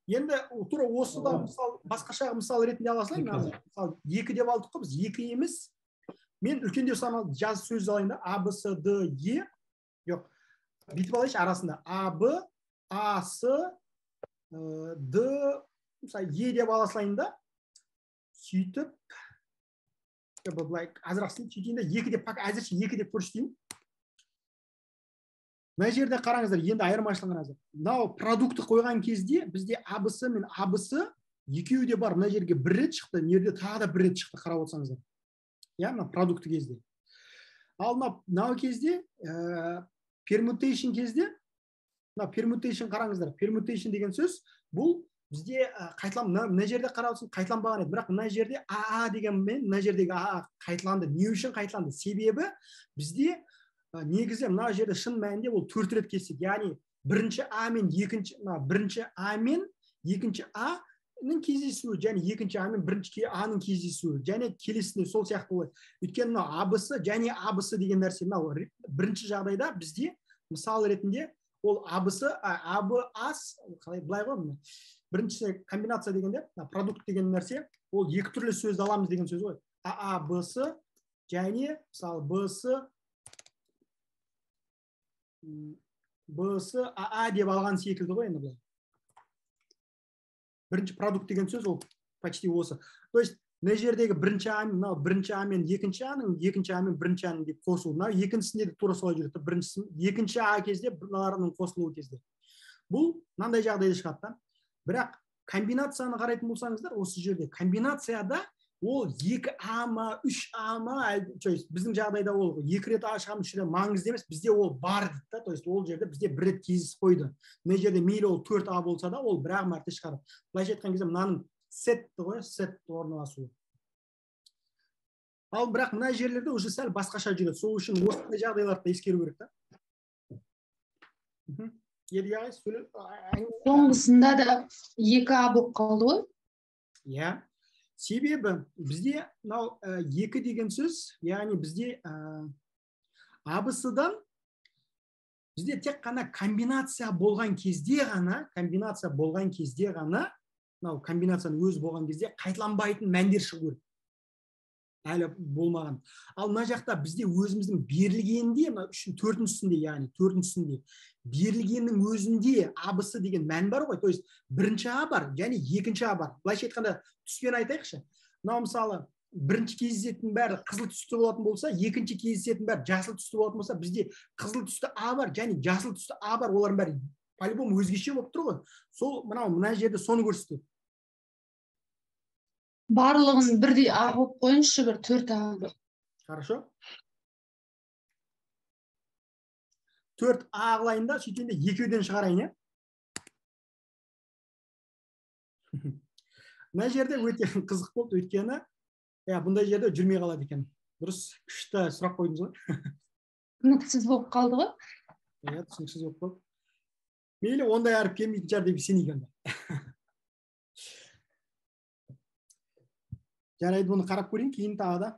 [SPEAKER 1] Енді тура осы да басқаша мысал ретінде аласың. Мысалы, 2 деп алдық қой, біз 2 емес. Мен үлкендеу саналы жаз сөз алайын да. А, Б, С, Д, Е. Жоқ. Бүйтіп алайыншы арасында. А, Б, А, С, Д, мысалы, Е деп ала салайын да. Сөйтіп, былай азырақ сөйтейін да, 2 деп, әзірше 2 деп көрсетейін. Мына жерде қараңыздар, енді айырмашылығын азыр. Мынау продукты қойған кезде бізде А, Б, С мен А, Б, С екеуі де бар. Мына жерге бір рет шықты, мына жерде тағы да бір рет шықты, қарап отырсаңыздар. Я, мына продукты кезде. Ал мынау кезде, permutation кезде, мына permutation қараңыздар. Permutation деген сөз, бұл бізде мына жерде қарап отырсың, қайталанбаған еді. Бірақ мына жерде А дегенмен, мына жердегі А қайталанды. Не үшін қайталанды? Себебі бізде негізі мына жерде шын мәнінде ол 4 рет кеседі. Яғни бірінші А мен бірінші А мен екінші А-ның кездесуі, және екінші А мен бірінші А-ның кездесуі, және келесінде сол сияқты болады. Өйткені мына А, Б, С және А, Б, С деген нәрсе мынау бірінші жағдайда бізде мысал ретінде ол А, Б, С, А, Б, Ас, қалай былай ғой. Бірінші комбинация дегенде, продукт деген нәрсе, ол екі түрлі сөзді аламыз деген сөз ғой. А, Б, С және мысалы Б, С, А деп алған секілді ғой енді бұл. Бірінші продукт деген сөз ол почти осы. То есть, мына жердегі бірінші А мен екінші А-ның, екінші А мен бірінші А-ның деп қосылу. Мына екіншісінде де тура солай жүреді. Біріншісін, екінші А кезде мыналарының қосылуы кезде. Бұл мынандай жағдайда шығады. Бірақ комбинацияны қарайтын болсаңыздар, осы жерде комбинацияда ол 2А ма, 3А ма, біздің жағдайда ол 2 рет А шығамыз, 3 рет маңызды емес, бізде ол бар дейді. То есть ол жерде бізде бір рет кездесіп қойды. Мына жерде мейлі ол 4А болса да, ол бір-ақ мәрте шығарып. Былайша айтқан кезде мынаның сетті ғой, сет орналасуы. Ал бірақ мына жерлерде уже сәл басқаша жүреді. Сол үшін осындай жағдайларды ескеру керек та. Едіге сөйле.
[SPEAKER 4] Соңғысында да 2А болып қалды ғой?
[SPEAKER 1] Иә. Себебі бізде мынау 2 деген сөз, яғни бізде А, Б, С-дан бізде тек қана комбинация болған кезде ғана, мынау комбинацияның өзі болған кезде қайталанбайтын мәндер шығу керек. Әлі болмаған. Ал мына жақта бізде өзіміздің берілгенде, мына 4-сінде, яғни 4-сінде берілгеннің өзінде А, Б, С деген мән бар ғой. То есть бірінші А бар, және екінші А бар. Былайша айтқанда түспен айтайықшы. Мынау мысалы бірінші кездесетін бәрі қызыл түсті болатын болса, екінші кездесетін бәрі жасыл түсті болатын болса, бізде қызыл түсті А бар, және жасыл түсті А бар. Олардың бәрі по-любому өзгеше болып тұр ғой. Сол мына жерде соны көрсетеді.
[SPEAKER 4] Барлығын бірдей А болып қойыншы, бір 4А.
[SPEAKER 1] Хорошо. 4А қылайын да, сөйтейін де екеуден шығарайын, Мына жерде өте қызық болды, өйткені бұндай жерде жүрмей қалады екен. Дұрыс, күшті сұрақ қойдыңыз ғой.
[SPEAKER 4] Түсініксіз болып қалды ғой?
[SPEAKER 1] Түсініксіз болып қалды. Мейлі, ондай әріп келмейтін шығар деп сенейік енді. Жарайды, бұны қарап көрейін, кейін тағы да.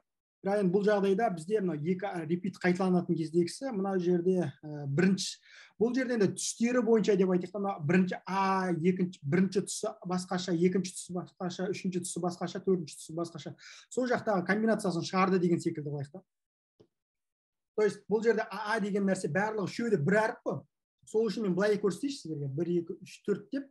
[SPEAKER 1] Бірақ бұл жағдайда бізде екі репит қайталанатын кездегісі, мына жерде бірінші, бұл жерде енді түстері бойынша деп айтқанда, бірінші А, бірінші түсі басқаша, екінші түсі басқаша, үшінші түсі басқаша, төртінші түсі басқаша. Сол жақтағы комбинациясын шығарды деген секілді қылайық. То есть бұл жерде А деген нәрсе барлығы үшеуі де бір әріп қой. Сол үшін мен былай көрсетейінші сіздерге, 1, 2, 3, 4 деп,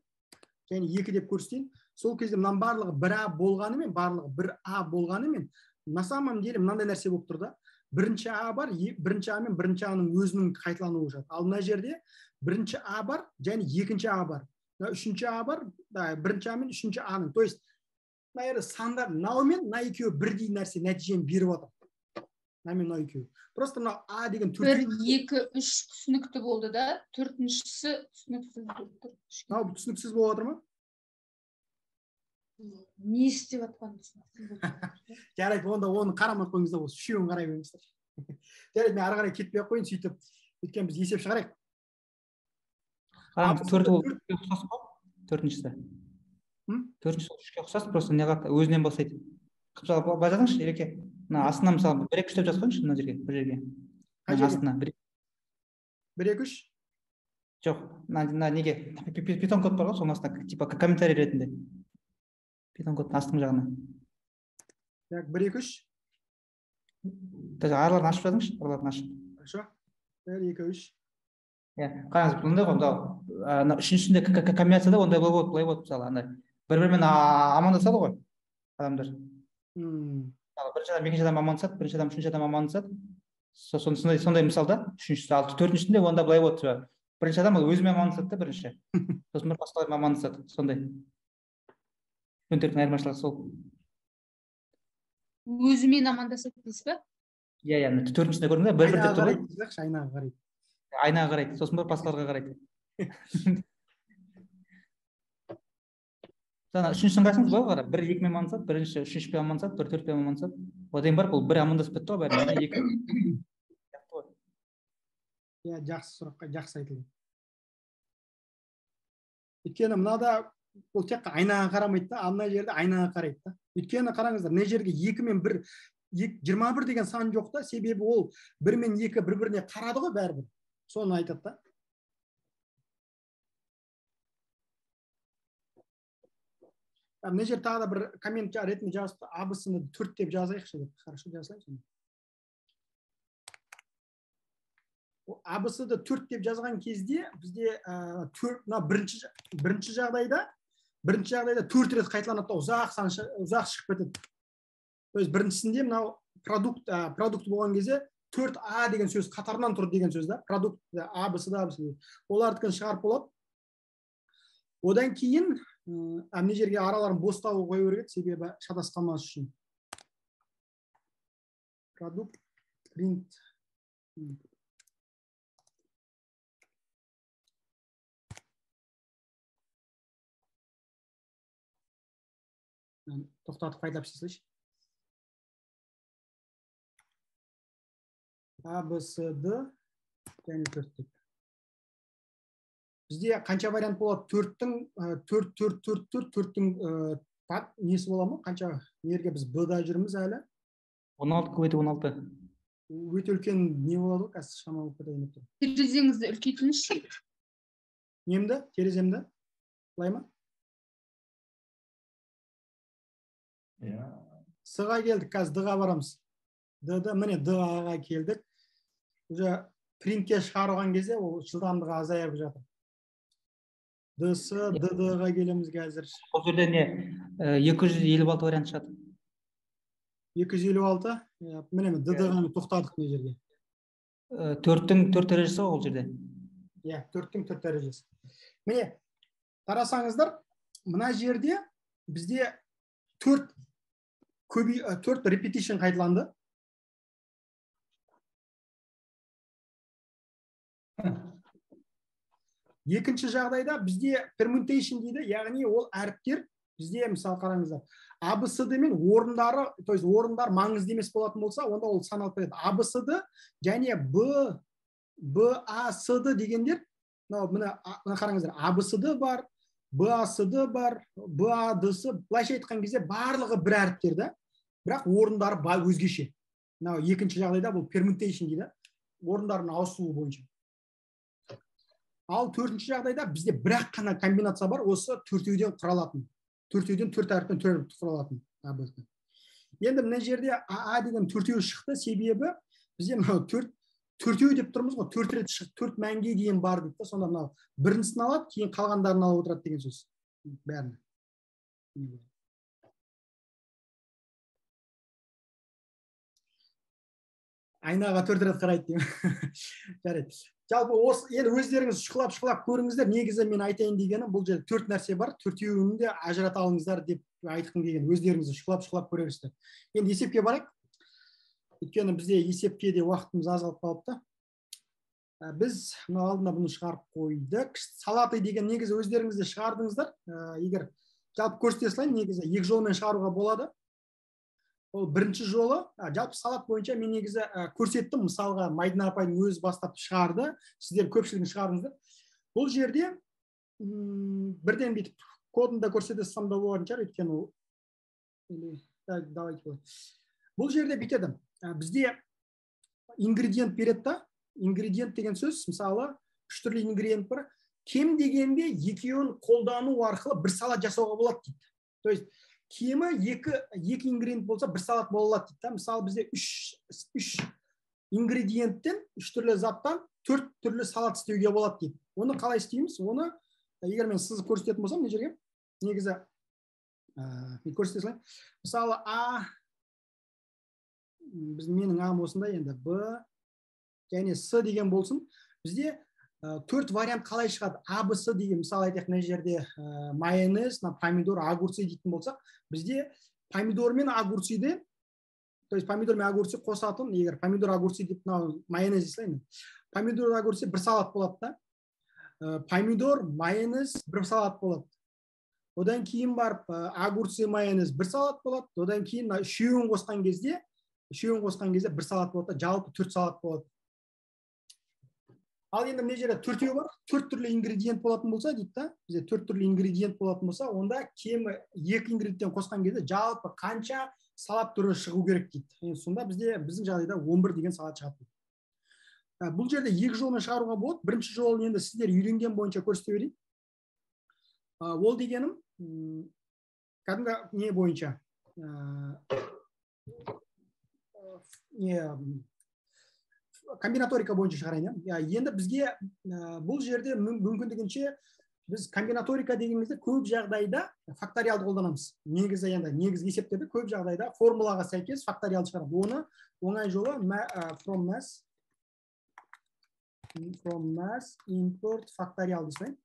[SPEAKER 1] және 2 деп көрсетейін. Сол кезде мынан барлығы 1А болғанымен, барлығы 1А болғанымен, на самом деле мынандай нәрсе болып тұр да. бірінші а бар, бірінші а мен бірінші аның өзінің қайталануы жатыр. Ал мына жерде бірінші а бар және екінші а бар. Үшінші а бар, бірінші а мен үшінші аның. То есть мына жерде сандар мынау мен мына екеуі бірдей нәрсе нәтижені беріп отыр. Мына мен мынау екеуі. Просто мынау а деген
[SPEAKER 4] 1, 2, 3 түсінікті болды да, төртіншісі түсініксіз болып тұр.
[SPEAKER 1] Мынау түсініксіз болып отыр ма?
[SPEAKER 4] Не істеп жатқанын түсініксіз болып тұр.
[SPEAKER 1] Жарайды, онда оны қарамай қойыңыздар, осы үшеуін қарай беріңіздер. Жарайды, мен ары қарай кетпей ақ қояйын, сөйтіп өйткені біз есеп шығарайық.
[SPEAKER 2] Қараңыз, төрті ол үшке ұқсас па? Төртіншісі. Төртіншісі үшке ұқсас, просто неға өзінен бастайды. Мысалы, былай жазыңызшы, Ереке. Мына астына мысалы 1, 2, 3 деп жазсаңызшы мына жерге, бір жерге. Астына 1, 2, 3. Жоқ, мына неге питон код бар ғой, соның астына типа комментарий ретінде. Питон код астың жағына.
[SPEAKER 1] Так, 1, 2, 3.
[SPEAKER 2] Даже арларын ашып жазыңызшы, арларын ашып.
[SPEAKER 1] Хорошо. 1, 2, 3.
[SPEAKER 2] Қараңыз, бұндай ғой, мысалы, үшіншісінде комбинацияда ондай былай болады, мысалы, андай бір-бірімен амандасады ғой адамдар. Бірінші адам екінші адам амандасады, бірінші адам үшінші адам амандасады. Сондай мысалда, үшіншісі, ал төртіншісінде онда былай болады. Бірінші адам ол өзімен амандасады да бірінші. Сосын бір басқалармен амандасады, сондай. Студенттердің айырмашылығы сол.
[SPEAKER 4] Өзімен амандасады дейсіз бе?
[SPEAKER 2] Иә, төртіншісінде көрдіңіз бе? Бір-бір деп тұр ғой.
[SPEAKER 1] Айнаға қарайды.
[SPEAKER 2] Айнаға қарайды, сосын бір басқаларға қарайды. Жаңа үшіншісін қарасаңыз былай қарап, бір екімен амандасады, бірінші үшіншімен амандасады, бір төртпен амандасады. Одан бар, бұл бір амандасып бітті ғой бәріне, екі.
[SPEAKER 1] Иә, жақсы сұраққа, жақсы айтылды. Өйткені мынада ол тек айнаға қарамайды да, мына жерде айнаға қарайды да. Өйткені қараңыздар, мына жерге 2 мен 1, 21 деген сан жоқ та, себебі ол 1 мен 2 бір-біріне қарады ғой бәрібір. Соны айтады да. Мына жер тағы да бір коммент ретінде жазып, абысыны 4 деп жазайықшы деп. Хорошо, жазайық. Абысыды 4 деп жазған кезде бізде бірінші жағдайда 4 рет қайталанады, ұзақ шығып кетеді. То есть біріншісінде мынау продукт болған кезде 4а деген сөз қатарынан тұр деген сөз да. Продукт абысыда олардікін шығарып болады. Одан кейін мына жерге араларын бостау қою керек, себебі шатас қалмас үшін. Продукт print тоқтатып қайталап істесейші. ABCD және 4 деп. Бізде қанша вариант болады? 4-4-4-4-4-4-тің несі бола ма? Қанша мерге біз Б-да жүрміз әлі?
[SPEAKER 2] 16 көбейту 16.
[SPEAKER 1] Өте үлкен не болады ғой, қазір шамалы кетейін.
[SPEAKER 4] Терезеңізді үлкейтіңізші.
[SPEAKER 1] Немді? Тереземді? Былай ма? С-ға келдік, қазір Д-ға барамыз. Д-ді, міне Д-ға келдік. Уже принтке шығарған кезде ол жылдамдығы азайып жатыр. Д-сы, Д-ға келеміз қазір.
[SPEAKER 2] Бұл жерде не 256 вариант шығады.
[SPEAKER 1] 256? Міне Д-ға тоқтадық не жерге.
[SPEAKER 2] 4-тің 4 дәрежесі ол жерде.
[SPEAKER 1] Иә, 4-тің 4 дәрежесі. Міне, қарасаңыздар, мына жерде бізде 4 repetition қайталанды. Екінші жағдайда бізде permutation дейді, яғни ол әріптер бізде, мысалы қараңыздар, ABCD мен орындары, то есть орындар маңызды емес болатын болса, онда ол саналып кетеді. ABCD және BACD дегендер, мына қараңыздар, ABCD бар, BACD бар, BADC, былайша айтқан кезде барлығы бір әріптер да, бірақ орындары өзгеше. Екінші жағдайда бұл permutation дейді, орындардың ауысуы бойынша. Ал төртінші жағдайда бізде бірақ қана комбинация бар, осы төртеуден құралатын. Төртеуден 4 әріптен құралатын. Енді мына жерде А деген төртеу шықты, себебі бізде төртеу деп тұрмыз ғой, 4 рет шықты, 4 мәнге дейін бар дейді. Сонда мынау біріншісін алады, кейін қалғандарын алып отырады деген сөз. Бәріне. айнаға 4 рет қарайды деймін. Жарайды. Жалпы осы енді өздеріңіз шұқылап көріңіздер. Негізі мен айтайын дегенім, бұл жерде 4 нәрсе бар. 4-еуін де ажырата алыңыздар деп айтқым келген. Өздеріңіз шұқылап көресіздер. Енді есепке барайық. Өйткені бізде есепке де уақытымыз аз қалып қалыпты. Біз мына алдында бұны шығарып қойдық. Салаты деген негізі өздеріңіз де шығардыңыздар. Егер жалпы көрсете салайын, негізі 2 жолмен шығаруға болады. Ол бірінші жолы, жалпы салат бойынша мен негізі көрсеттім, мысалға Майдина апайдың өзі бастап шығарды, сіздер көпшілігін шығардыңыздар. Бұл жерде бірден бүйтіп кодын да көрсете салсам да болатын шығар, өйткені бұл жерде бүйтеді. Бізде ингредиент береді да, ингредиент деген сөз, мысалы 3 түрлі ингредиент бар. Кем дегенде екеуін қолдану арқылы бір салат жасауға болады дейді. То есть кемі екі ингредиент болса бір салат бола алады дейді. Мысалы бізде 3 ингредиенттен 3 түрлі заттан 4 түрлі салат істеуге болады дейді. Оны қалай істейміз? Оны егер мен сызып көрсететін болсам, мына жерге негізі мен көрсете салайын. Мысалы менің ам осындай, енді Б және С деген болсын. Бізде 4 вариант қалай шығады? А, Б, С деген, мысалы айтайық, мына жерде майонез, помидор, огурцы дейтін болсақ, бізде помидор мен огурцыйды, то есть помидор мен огурцы қосатын, егер помидор, огурцы деп майонез дейсің, помидор, огурцы бір салат болады да. Помидор, майонез бір салат болады. Одан кейін барып огурцы, майонез бір салат болады. Одан кейін үшеуін қосқан кезде бір салат болады, жалпы 4 салат болады. Ал енді мына жерде 4-еу бар, 4 түрлі ингредиент болатын болса дейді да, бізде 4 түрлі ингредиент болатын болса, онда кемі 2 ингредиенттен қосқан кезде жалпы қанша салат түрі шығу керек дейді. Енді сонда біздің жағдайда 11 деген салат шығады. Бұл жерде 2 жолмен шығаруға болады. Бірінші жолын енді сіздер үйренген бойынша көрсете берейін. Ол дегенім кәдімгі не бойынша? Комбинаторика бойынша шығарайын. Енді бізге бұл жерде мүмкіндігінше біз комбинаторика дегенімізде көп жағдайда факториалды қолданамыз. Негізгі есептерді көп жағдайда формулаға сәйкес факториалды шығарады. Оны оңай жолы from mass import факториал дейсің.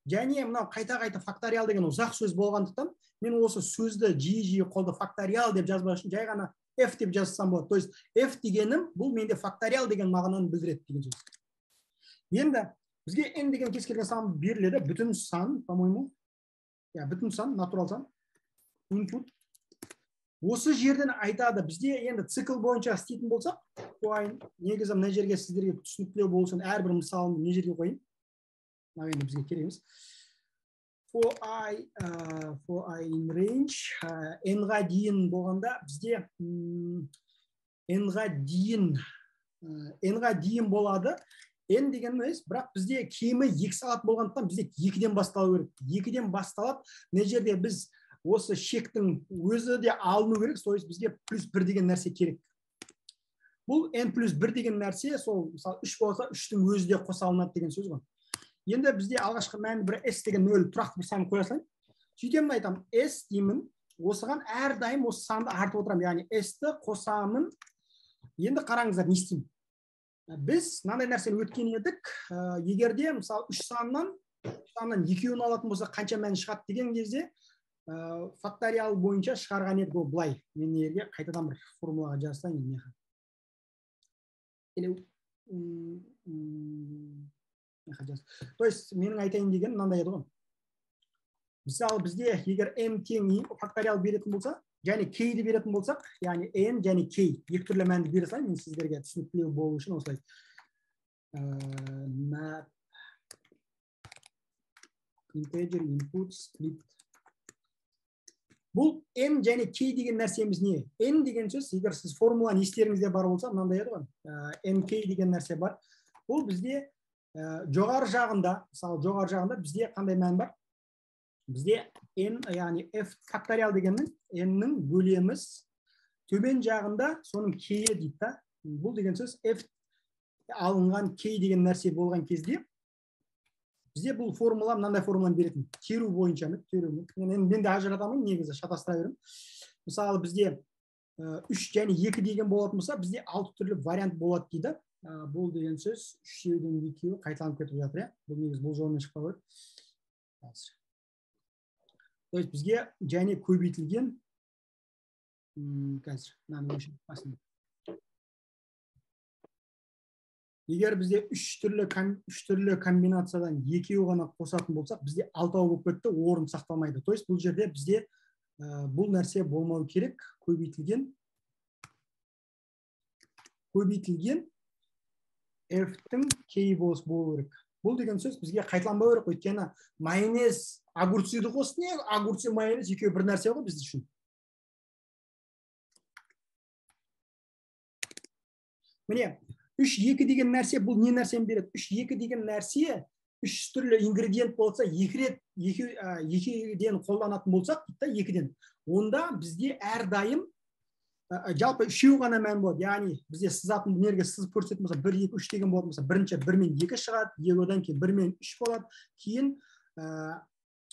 [SPEAKER 1] Және мынау қайта факториал деген ұзақ сөз болғандықтан мен осы сөзді жиі қолды факториал деп жазбас үшін жай ғана F деп жазсам болады. То есть F дегенім бұл менде факториал деген мағынаны білдіреді деген сөз. Енді бізге n деген кез келген сан беріледі, бүтін сан, по-моему. Бүтін сан, натурал сан. Input. Осы жерден айтады, бізде енді цикл бойынша істейтін болсақ, негізі мына жерге сіздерге түсініктілеу болсын, әрбір мысалын мына жерге қойын. Енді бізге керек емес. For I in range, n-ға дейін болғанда бізде n-ға дейін болады. N деген емес, бірақ бізде кемі 2 салат болғандықтан бізде 2-ден басталу керек. 2-ден басталып, мына жерде біз осы шектің өзі де алыну керек, то есть бізге +1 деген нәрсе керек. Бұл n+1 деген нәрсе, сол мысалы 3 болса 3-тің өзі де қоса алынады деген сөз ғой. Енді бізде алғашқы мәні бір S деген 0 тұрақты бір санын қоя салайын. Сөйтемін айтамын, S деймін, осыған әрдайым осы санды артып отырамын. Яғни S-ті қосамын. Енді қараңыздар, не істеймін? Біз мынандай нәрсені өткен едік. Егерде мысалы 3 саннан 2-ін алатын болса қанша мәні шығады деген кезде факториал бойынша шығарған едік, ол былай. Мен неге қайтадан бір формулаға жазсайын. То есть менің айтайын деген мынандай еді ғой. Мысалы бізде егер m тең факториал беретін болса, және k-ді беретін болсақ, яғни n және k екі түрлі мәнді бере салайын, мен сіздерге түсініктілеу болу үшін осылай. Map integer input split. Бұл n және k деген нәрсеміз не? N деген сөз, егер сіз формуланы естеріңізде бар болса, мынандай еді ғой. nk деген нәрсе бар. Бұл бізде жоғары жағында, мысалы жоғары жағында бізде қандай мән бар? Бізде n, яғни f факториал дегеннің n-нің бөлеміз, төмен жағында соның k-і дейді да. Бұл деген сөз f алынған k деген нәрсе болған кезде бізде бұл формула мынандай формуланы беретін. Теру бойынша ма? Мен де ажыратамын, негізі шатастыра беремін. Мысалы бізде 3 және 2 деген болатын болса, бізде 6 түрлі вариант болады дейді. Бұл деген сөз 3-ден 2 қайталанып кетіп жатыр, иә. Бұл негіз бұл жолмен шықпау керек. То есть бізге және көбейтілген қазір мынаны өшіріп басын. Егер бізде 3 түрлі комбинациядан 2 ғана қосатын болсақ, бізде 6 болып кетті, орын сақталмайды. То есть бұл жерде бізде бұл нәрсе болмау керек, көбейтілген f-тің k болу керек. Бұл деген сөз бізге қайталанбау керек, өйткені майонез огурцыйды қосты, не огурцы майонез екеуі бір нәрсе ғой біз үшін. Міне, 3-2 деген нәрсе бұл не нәрсені береді? 3-2 деген нәрсе 3 түрлі ингредиент болса, 2-ден қолданатын болсақ, 2-ден. Онда бізде әрдайым жалпы 3 ғана мән болады. Яғни бізде сызатын энергия сызып көрсететін болса, 1, 2, 3 деген болатын болса, бірінші 1 мен 2 шығады, одан кейін 1 мен 3 болады, кейін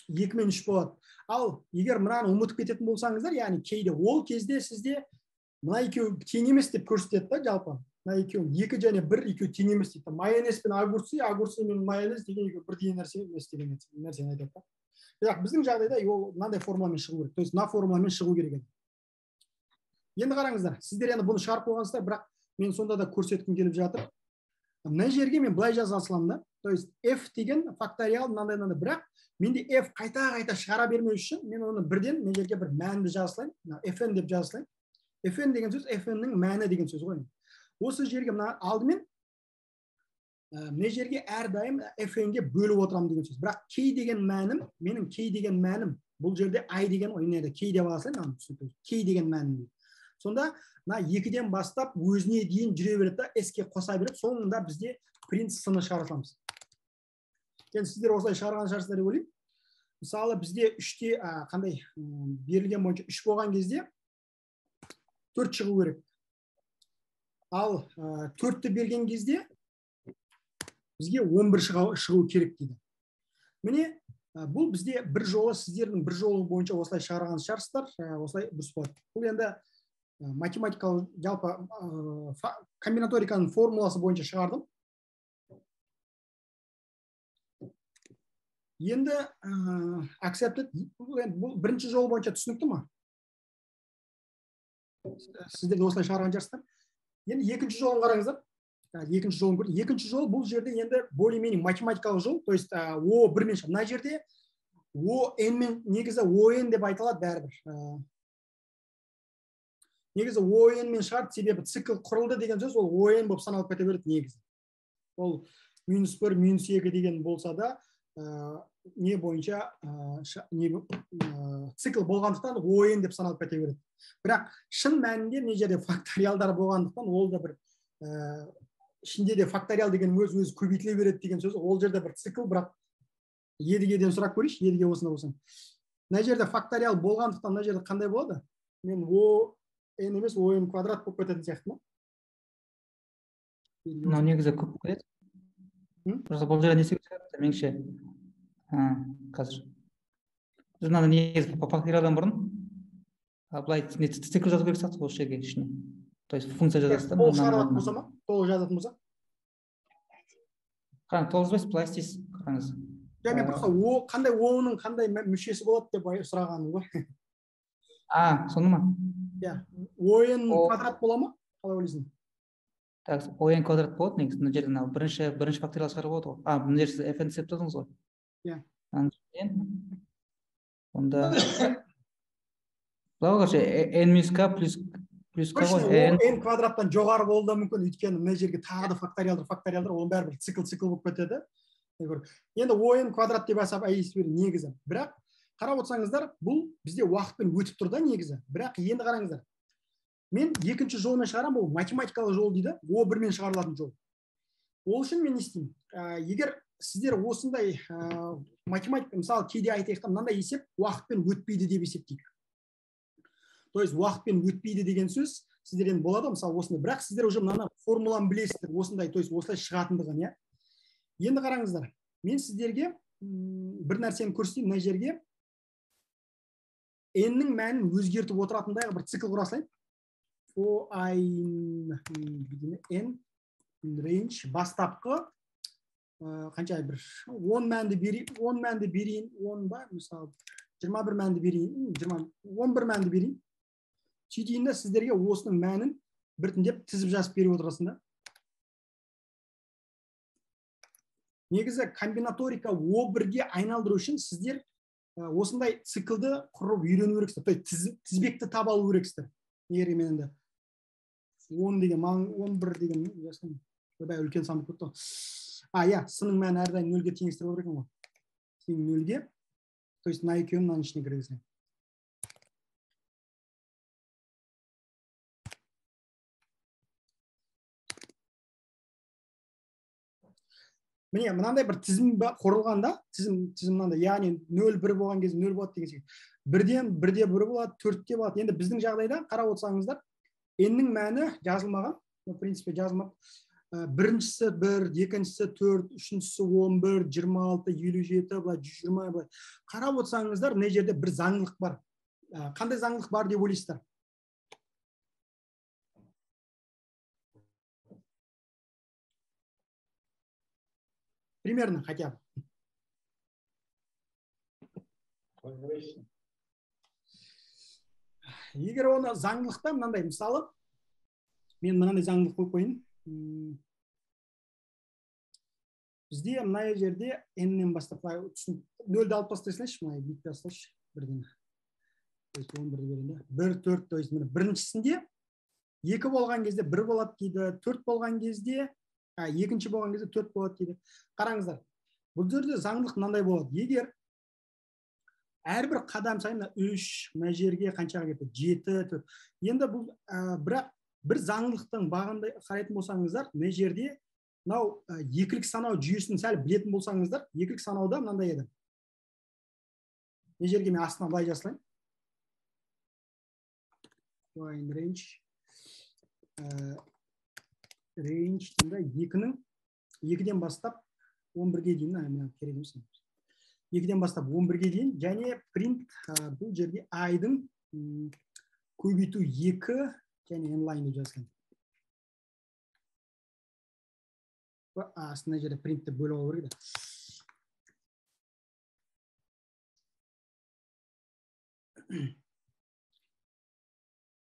[SPEAKER 1] 2 мен 3 болады. Ал егер мынаны ұмытып кететін болсаңыздар, яғни кейде ол кезде сізде мына екеуі тең емес деп көрсетеді да жалпы. Мына екеуі 2 және 1 екеуі тең емес дейді. Майонез бен огурцы мен майонез деген екеуі бірдей нәрсе емес деген нәрсені айтады да. Бірақ біздің жағдайда ол мынандай формуламен шығу керек. То есть мына формуламен шығу керек еді. Енді қараңыздар, сіздер енді бұны шығарып қойғансыздар, бірақ мен сонда да көрсеткім келіп жатыр. Мына жерге мен былай жаза саламын да. То есть f деген факториал мынандай, бірақ менде f қайта шығара бермеу үшін мен оны бірден мына жерге бір мәнді жаза салайын. fn деп жаза салайын. fn деген сөз fn-нің мәні деген сөз ғой. Осы жерге мына алдымен мына жерге әрдайым fn-ге бөліп отырамын деген сөз. Бірақ k деген мәнім, менің k деген мәнім бұл жерде i деген ойнайды. k деп аласың, k деген мәнім. Сонда мына 2-ден бастап өзіне дейін жүре береді да, s-ке қоса беріп, соңында бізде принципіні шығарамыз. Енді сіздер осылай шығарған шығарсыздар деп ойлаймын. Мысалы бізде 3-те қандай берілген бойынша 3 болған кезде 4 шығу керек. Ал 4-ті берген кезде бізге 11 шығу керек дейді. Міне бұл бізде бір жолы, сіздердің бір жолы бойынша осылай шығарған шығарсыздар, осылай дұрыс болады. Бұл енді математикалық жалпы комбинаториканың формуласы бойынша шығардым. Енді accepted, бұл бірінші жол бойынша түсінікті ма? Сіздер осылай шығарған шығарсыздар. Енді екінші жолын қараңыздар. Екінші жол бұл жерде енді более-менее математикалық жол, то есть o бірмен шығады. Мына жерде o-n мен негізі o-n деп айтылады бәрібір. Негізі o-n мен шығарды, себебі цикл құрылды деген сөз, ол o-n болып саналып кете береді негізі. Ол -1, -2 деген болса да, не бойынша цикл болғандықтан o-n деп саналып кете береді. Бірақ шын мәнінде не жерде факториалдар болғандықтан ол да бір ішінде де факториал деген өз көбейтіле береді деген сөз. Ол жерде бір цикл, бірақ едігеден сұрақ көрейінші, едіге осында болсаң. Мына жерде факториал болғандықтан мына жерде қандай болады? Мен n емес o-n квадрат болып кететін сияқты ма?
[SPEAKER 2] Мынау негізі көп болып кетеді. Просто бұл жерде не себеп шығады? Меніңше қазір біз мынаны негізі факториалдан бұрын былай цикл жазу керек сияқты осы жерге ішіне. То есть функция жазасыз да.
[SPEAKER 1] Толық шығаратын болса ма? Толық жазатын болса?
[SPEAKER 2] Қараңыз, толық жазбайсыз, былай істейсіз. Қараңыз.
[SPEAKER 1] Мен просто қандай o-ның қандай мүшесі болады деп сұрағаным ғой.
[SPEAKER 2] Соны ма?
[SPEAKER 1] Иә, o-n квадрат бола ма? Қалай ойлайсың?
[SPEAKER 2] Так, o-n квадрат болады негізі. Мына жерде бірінші факториал шығарып болады ғой. Мына жерде сіз fn деп тұрдыңыз ғой.
[SPEAKER 1] Иә.
[SPEAKER 2] Онда былай қаршы n-k плюс k ғой.
[SPEAKER 1] n квадраттан жоғары болуы да мүмкін, өйткені мына жерге тағы да факториалдар, ол бәрібір цикл болып кетеді. Енді o-n квадрат деп алсақ негізі. Бірақ қарап отырсаңыздар, бұл бізде уақытпен өтіп тұр да негізі. Бірақ енді қараңыздар. Мен екінші жолмен шығарам, бұл математикалық жол дейді, o1 мен шығарылатын жол. Ол үшін мен не істеймін? Егер сіздер осындай математика, мысалы кейде айтайық, мынандай есеп уақытпен өтпейді деп есептейік. То есть уақытпен өтпейді деген сөз сіздерден болады, мысалы осындай. Бірақ сіздер уже мынаны формуланы білесіздер, осындай, то есть осылай шығатындығын, иә. Енді қараңыздар. Мен сіздерге бір нәрсені көрсетейін, мына жерге n-нің мәнін өзгертіп отыратындай бір цикл құра салайын. for I in range бастапқы қанша бір 10 мәнді берейін 10 ба мысалы 21 мәнді берейін 11 мәнді берейін сөйтейін да сіздерге осының мәнін біртіндеп тізіп жазып беріп отырасың да негізі комбинаторика O1-ге айналдыру үшін сіздер осындай циклды құрып үйрену керексіздер то есть тізбекті таба алу керексіздер егер мен енді 10 деген 11 деген жасаймын ойбай үлкен сан болып кетті ғой иә сының мәні әрдайым нөлге теңестіріп отыр екен ғой сен нөлге то есть мына екеуін мынаның ішіне кіргіземін міне мынандай бір тізім құрылғанда тізім мынандай яғни 0-1 болған кезде 0 болады деген секілді бірден 1-де 1 болады 4-те болады енді біздің жағдайда қарап отырсаңыздар n-нің мәні жазылмаған в принципе жазылмапты біріншісі 1 екіншісі 4 үшіншісі 11 26 57 былай 120 былай қарап отырсаңыздар мына жерде бір заңдылық бар қандай заңдылық бар деп ойлайсыздар примерно хотя бы егер оны заңдылықта мынандай мысалы мен мынандай заңдылық қойып қойын бізде мына жерде n-нен бастап 0-ді алып тастайсыңдаршы мына бүйтіп тастайыншы бірден 1 4 то есть біріншісінде 2 болған кезде 1 болады дейді 4 болған кезде екінші болған кезде 4 болады дейді қараңыздар бұл жерде заңдылық мынандай болады егер әрбір қадам сайын 3 мына жерге қаншаға кетті 7 4 енді бұл бірақ бір заңдылықтың бағында қарайтын болсаңыздар мына жерде мынау екілік санау жүйесін сәл білетін болсаңыздар екілік санауда мынандай еді мына жерге мен астына былай жасылайын range 2-ден бастап 11-ге дейін керек емес 2-ден бастап 11-ге дейін және print бұл жерде i-дың көбейту 2 және inline деп жазған астына жерде printті бөліп алу керек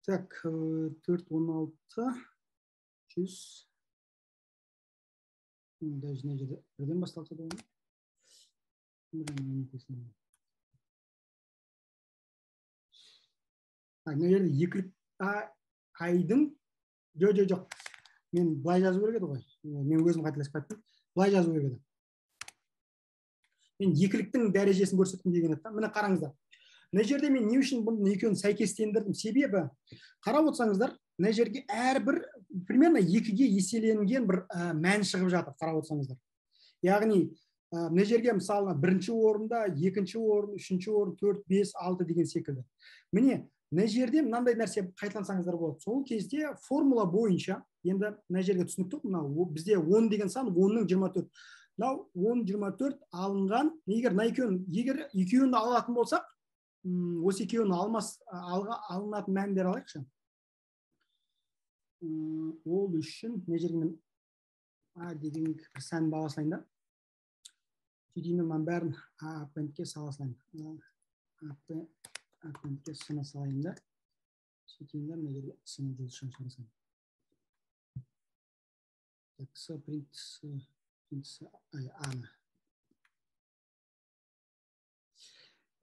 [SPEAKER 1] так 4 16 100 даже мына жерде бірден басталса да мына жерде екілік айдың жоқ мен былай жазу керек еді ғой мен өзім қателесіп кеттім былай жазу керек еді мен екіліктің дәрежесін көрсеттім деген еді міне қараңыздар мына жерде мен не үшін бұның екеуін сәйкестендірдім себебі қарап отырсаңыздар мына жерге әрбір примерно 2-ге еселенген бір мән шығып жатыр қарап отырсаңыздар яғни мына жерге мысалы бірінші орында екінші орын үшінші орын 4 5 6 деген секілді міне мына жерде мынандай нәрсе қайталансаңыздар болады сол кезде формула бойынша енді мына жерге түсінікті мынау бізде 10 деген сан 10-ның 24 мынау 10-24 алынған егер екеуін алатын болсақ осы екеуін алынатын мәндер алайықшы ол үшін мына жерге мен деген бір сан бағасылайын да сөйтейін мен бәрін appendке сала салайын appendке сына салайын да сөйтейін да мына жерге сына жұлдызшаны шығарсам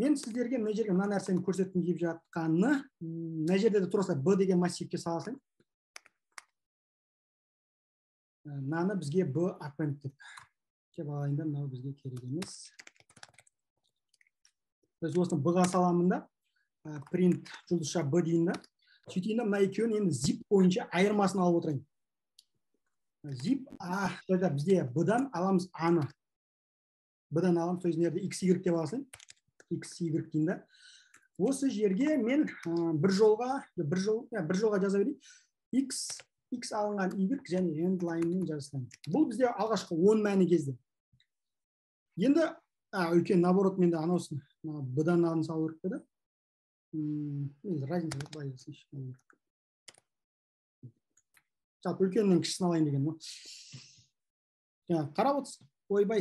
[SPEAKER 1] мен сіздерге мына жерге мына нәрсені көрсеткім келіп жатқаны мына жерде де тура b деген массивке сала салайын мынаны бізге b append деп алайын да мынау бізге керек емес осыны b-ға саламын да print жұлдызша b дейін да сөйтейін да мына екеуін енді zip бойынша айырмасын алып отырайын zip бізде b-дан аламыз a-ны b-дан аламыз то есть мына жерде x y деп аласың x y дейін да осы жерге мен бір жолға жаза берейін x алынған y және end line-мен жазылайын бұл бізде алғашқы 10 мәні кезде енді үлкен наоборот менде анаусын b-дан ағын салу керек пе да разница бар былай жалпы үлкеннен кішісін алайын деген ғой. Жаңа қарап отырсыз, ойбай,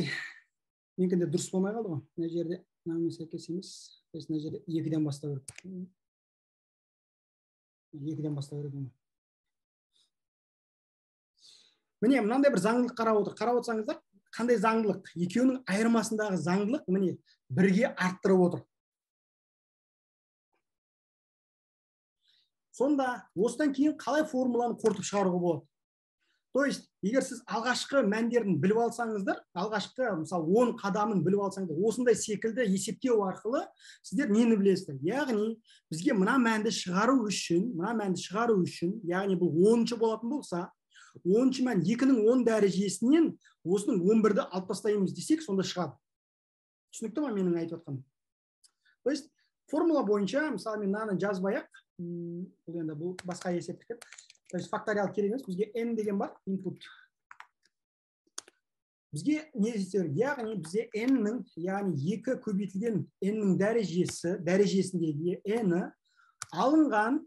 [SPEAKER 1] менікі де дұрыс болмай қалды ғой. Мына жерде мынамен сәйкес емес. Мына жерде 2-ден бастау керек. 2-ден бастау керек. Міне, мынандай бір заңдылық қарап отырсаңыздар, қандай заңдылық? Екеуінің айырмасындағы заңдылық міне бірге арттырып отыр. Сонда осыдан кейін қалай формуланы қорытып шығаруға болады? То есть, егер сіз алғашқы мәндерін біліп алсаңыздар, алғашқы, мысалы, 10 қадамын біліп алсаңыздар, осындай секілді есептеу арқылы сіздер нені білесіздер? Яғни, бізге мына мәнді шығару үшін, яғни бұл 10-шы болатын болса, 10-шы мән 2-ның 10 дәрежесінен осының 11-ді алып тастаймыз десек, сонда шығады. Түсінікті ма менің айтып отқаным? То есть, формула бойынша, мысалы, мен мынаны жазбай-ақ, бұл енді бұл басқа есептік. То есть, факториал керек емес, бізге n деген бар, input. Бізге не істеу? Яғни, бізде n-ның, яғни 2 көбейтілген n-ның дәрежесіндегі n-і алынған,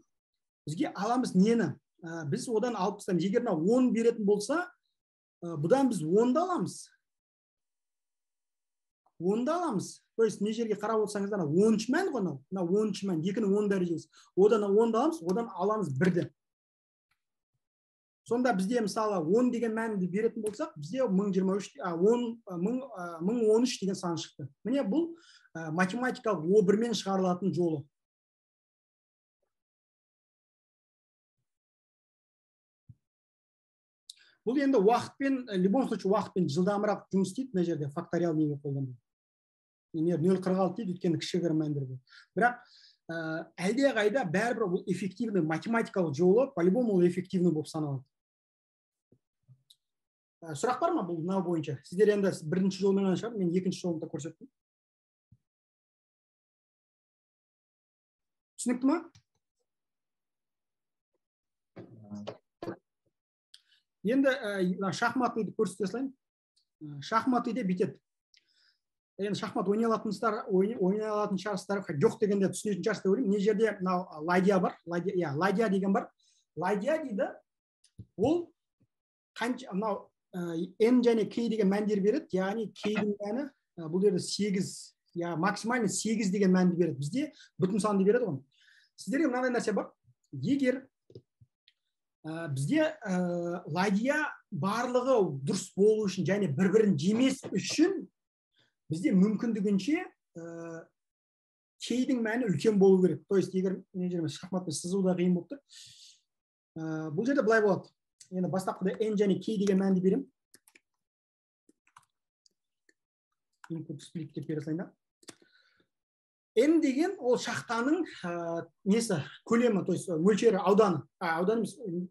[SPEAKER 1] бізге аламыз нені? Біз одан алып тастаймыз. Егер 10 беретін болса, бұдан біз 10-ды аламыз. 10-ды аламыз. То есть, не жерге қарап отырсаңыздар, 10-шы мән ғой, мына 10-шы мән, 2-ның 10 дәрежесі. Одан 10-ды аламыз, одан аламыз 1-ді. Сонда бізде, мысалы, 10 деген мәнді беретін болсақ, бізде 1013 деген сан шықты. Міне бұл математикалық обырмен шығарылатын жолы. Бұл енді уақытпен, любом случае уақытпен жылдамырақ жұмыс істейді, мына жерде факториал неге қолданбайды. 0,46 дейді, өйткені кішігірім мәндер бұл. Бірақ әлде қайда бәрібір бұл эффективный математикалық жолы, по-любому ол эффективный болып саналады. Сұрақ бар ма бұл мынау бойынша? Сіздер енді бірінші жолмен шығар, мен екінші жолында көрсеттім. Түсінікті ма? Енді шахматыйды көрсете салайын. Шахматыйде бітеді. Енді шахмат ойнай алатын шығарсыздар жоқ дегенде түсінетін шығарсыз деп ойлаймын. Мына жерде мынау ладья бар. Ладья деген бар. Ладья дейді. Ол қанша мынау n және k деген мәндер береді. Яғни k-дің мәні бұл жерде 8, максимально 8 деген мәнді береді. Бізде бүтін санды береді ғой. Сіздерге мынандай нәрсе бар. Егер бізде ладья барлығы дұрыс болу үшін және бір-бірін жемес үшін бізде мүмкіндігінше k-дің мәні үлкен болу керек. То есть, егер шахматпен сызуда қиын болып тұр. Бұл жерде былай болады. Енді бастапқыда n және k деген мәнді берем. Input split деп бере салайын да. n деген ол шахтаның несі, көлемі, то есть мөлшері, ауданы. Ауданы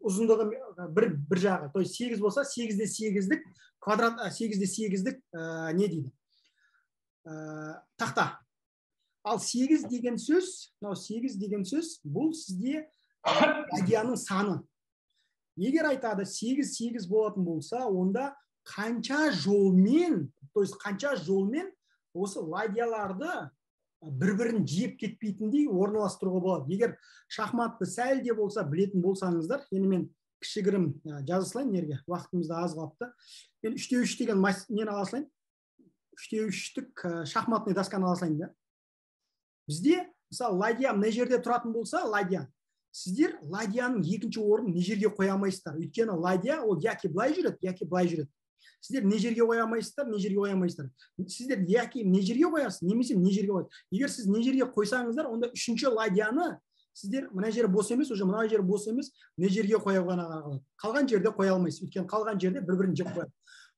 [SPEAKER 1] ұзындығы бір жағы. То есть 8 болса, 8-де 8-дік квадрат, 8-де 8-дік не дейді? Тақта. Ал 8 деген сөз, бұл сізде ладьяның саны. Егер айтады 8 болатын болса, онда қанша жолмен осы ладьяларды бір-бірін жеп кетпейтіндей орналастыруға болады. Егер шахматты сәл де болса білетін болсаңыздар, енді мен кішігірім жаза салайын нерге, уақытымызды аз қалыпты. Мен 3/3 деген нені ала салайын. 3/3-тік шахматный досканы ала салайын да. Бізде, мысалы, ладья мына жерде тұратын болса, ладья, сіздер ладьяның екінші орнын не жерге қоя алмайсыздар. Өйткені ладья ол яки былай жүреді. Сіздер не жерге қоя алмайсыздар. Сіздер яки не жерге қоясыз, немесе не жерге қоясыз. Егер сіз не жерге қойсаңыздар, онда үшінші ладьяны сіздер мына жері бос емес, уже мына жері бос емес, не жерге қоя ғана қалады. Қалған жерде қоя алмайсыз. Өйткені қалған жерде бір-бірін жеп қояды.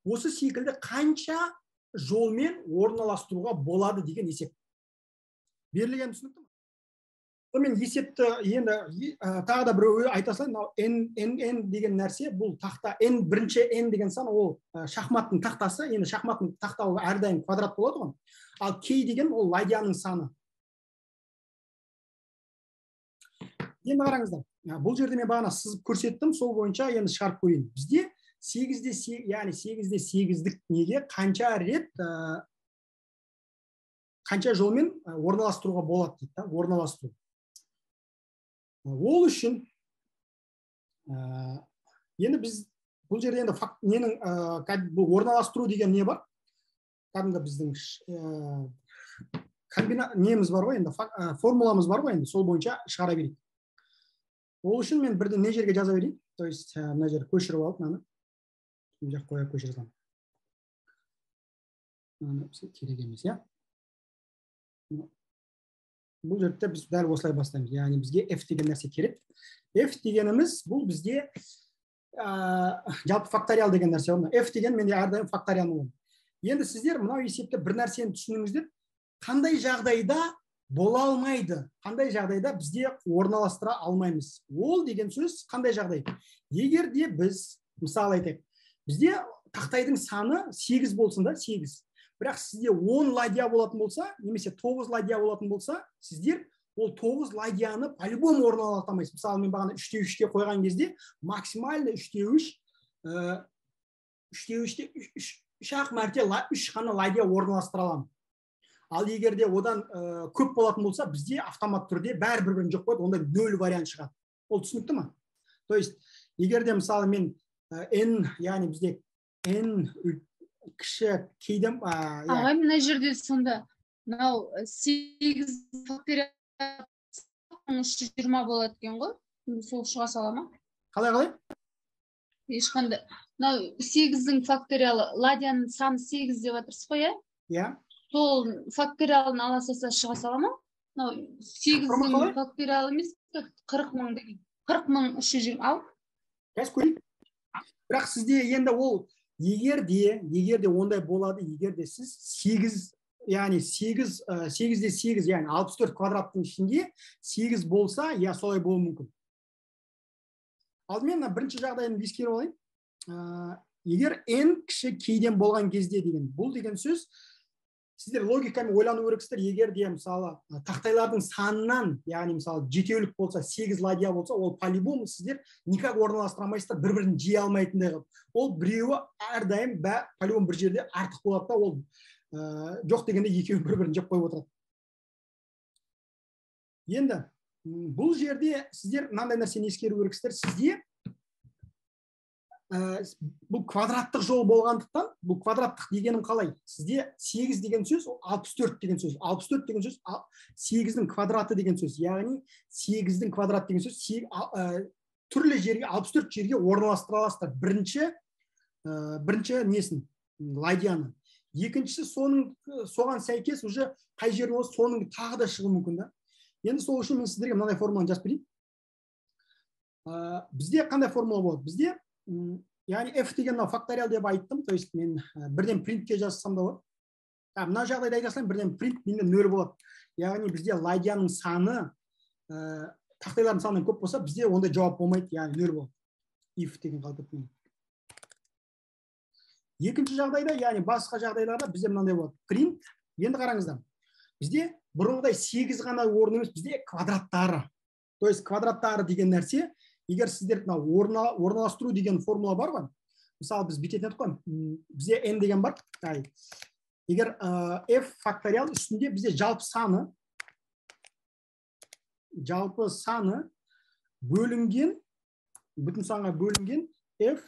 [SPEAKER 1] Осы секілді қанша жолмен орналастыруға болады деген есеп. Берілген түсінікті ме? Мен есепті енді тағы да бір айта салайын. N деген нәрсе, бұл тақта, бірінші n деген сан, ол шахматтың тақтасы. Енді шахматтың тақта ол әрдайым квадрат болады ғой. Ал k деген ол ладьяның саны. Енді қараңыздар. Бұл жерде мен бағана сызып көрсеттім, сол бойынша енді шығарып қойын. Бізде 8-де 8-дік неге қанша рет қанша жолмен орналастыруға болады дейді, орналастыру. Ол үшін Енді біз бұл жерде енді ненің бұл орналастыру деген не бар? Кәдімгі біздің неміз бар ғой, енді формуламыз бар ғой, енді сол бойынша шығара берейік. Ол үшін мен бірден не жерге жаза берейін. То есть мына жер көшіріп алып, мынаны бұл жақ қоя көшіріп аламын. Мынаны керек емес, иә. Бұл жерде біз дәл осылай бастаймыз. Яғни бізге f деген нәрсе керек. F дегеніміз бұл бізде жалпы факториал деген нәрсе ғой. F деген менде әрдайым факториалны болады. Енді сіздер мынау есепте бір нәрсені түсініңіздер. Қандай жағдайда бола алмайды? Қандай жағдайда бізде орналастыра алмаймыз? Ол деген сөз қандай жағдай? Егер де біз, мысалы айтайық, бізде тақтайдың саны 8 болсын да, 8. Бірақ сізде 10 ладья болатын болса, немесе 9 ладья болатын болса, сіздер ол 9 ладьяны по-любому орналастыра алмайсыз. Мысалы, мен бағана 3-3-ке қойған кезде максимально 3-3-ақ мәрте 3 қана ладья орналастыра аламын. Ал егер де одан көп болатын болса, бізде автомат түрде бәрі бір-бірін жоқ қойды, онда 0 вариант шығады. Ол түсінікті ма? То есть, егер де мысалы мен n, яғни бізде n кіші кейден...
[SPEAKER 4] Ағай, мына жерде сонда, мынау 8 факториал 320 болады екен ғой? Сол шыға сала ма?
[SPEAKER 1] Қалай?
[SPEAKER 4] Ешқандай. Мынау 8-дің факториалы, ладьяның саны 8 деп жатырсыз ғой, иә?
[SPEAKER 1] Иә.
[SPEAKER 4] Сол факториалын ала салса шыға сала ма? 8-дің факториалы емес, 40.320 ал.
[SPEAKER 1] Қазір көрейік. Бірақ сізде енді ол егер де ондай болады, егер де сіз 8, яғни 8-де 8, яғни 64 квадраттың ішінде 8 болса, я солай болуы мүмкін. Алдымен бірінші жағдайын ескеріп алайын. Егер n кіші кейден болған кезде деген, бұл деген сөз, сіздер логикамен ойлану керексіздер. Егер де мысалы тақтайлардың санынан, яғни мысалы жетеулік болса, 8 ладья болса, ол по-любому сіздер никак орналастыра алмайсыздар, бір-бірін жей алмайтындай қылып. Ол біреуі әрдайым по-любому бір жерде артық болады да, ол жоқ дегенде екеуі бір-бірін жеп қойып отырады. Енді бұл жерде сіздер мынандай нәрсені ескеру керексіздер. Сізде бұл квадраттық жол болғандықтан, бұл квадраттық дегенім қалай? Сізде 8 деген сөз, 64 деген сөз. 64 деген сөз 8-дің квадраты деген сөз. Яғни 8-дің квадраты деген сөз түрлі жерге, 64 жерге орналастыра аласыздар. Бірінші несін? Ладьяны. Екіншісі соған сәйкес уже қай жерін осы соның тағы да шығуы мүмкін да. Енді сол үшін мен сіздерге мынандай формуланы жазып берейін. Бізде қандай формула болады? Бізде яғни f деген факториал деп айттым, то есть мен бірден принтке жазсам да болады. Мына жағдайда айтасам, бірден принт менде 0 болады. Яғни бізде ладьяның саны, тақтайлардың саны көп болса, бізде онда жауап болмайды, яғни 0 болады. If деген қалыпты. Екінші жағдайда, яғни басқа жағдайларда бізде мынандай болады. Print, енді қараңыздар. Бізде бұрынғыдай 8 ғана орын емес, бізде квадраттары. То есть квадраттары деген нәрсе, егер сіздер орналастыру деген формула бар ғой, мысалы біз бүйтетін едік қой, бізде n деген бар. Егер f факториал үстінде бізде жалпы саны бөлінген, бүтін санға бөлінген f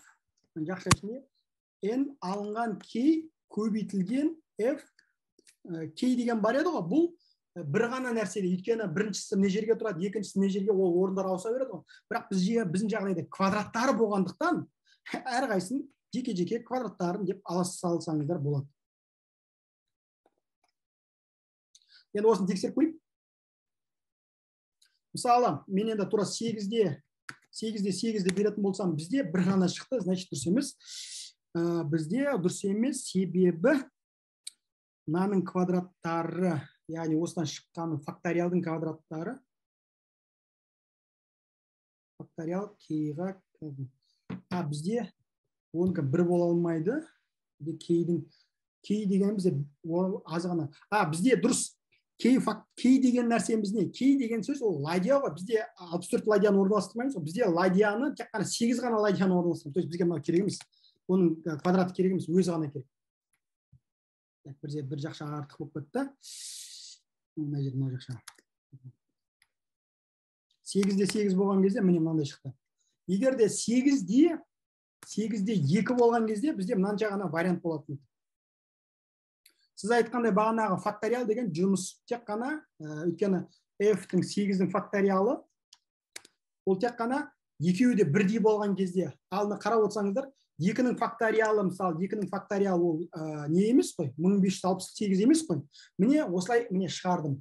[SPEAKER 1] жақша ішінде n алынған k көбейтілген f k деген бар еді ғой, бұл бір ғана нәрседе, өйткені біріншісі не жерге тұрады, екіншісі не жерге, ол орындар ауыса береді ғой. Бірақ біздің жағдайда квадраттары болғандықтан әрқайсысын жеке-жеке квадраттарын деп ала салсаңыздар болады. Енді осыны тексеріп көрейік. Мысалы, мен енді тура 8-де 8 беретін болсам, бізде бір ғана шықты, значит дұрыс емес. Бізде дұрыс емес, себебі мынаның квадраттары, яғни осыдан шыққан факториалдың квадраттары, факториал кейға, бізде оныкі бір бола алмайды. Кей деген бізде аз ғана. Бізде дұрыс. Кей деген нәрсеміз не? Кей деген сөз ол ладья ғой. Бізде 64 ладьяны орналастырмаймыз ғой. Бізде ладьяны тек қана 8 ғана ладьяны орналастырамыз. То есть бізге мынау керек емес. Оның квадраты керек емес, өзі ғана керек. Бір жақша артық болып кетті. Мына жақша. 8-де 8 болған кезде міне мынандай шықты. Егер де 8-де 8-де 2 болған кезде бізде мынанша ғана вариант болатын. Сіз айтқандай бағанағы факториал деген жұмыс тек қана, өйткені f-тің 8-дің факториалы ол тек қана екеуі де бірдей болған кезде, алдына қарап отырсаңыздар, 2-нің факториалы, мысалы 2-нің факториалы ол не емес қой, 1568 емес қой. Міне осылай міне шығардым.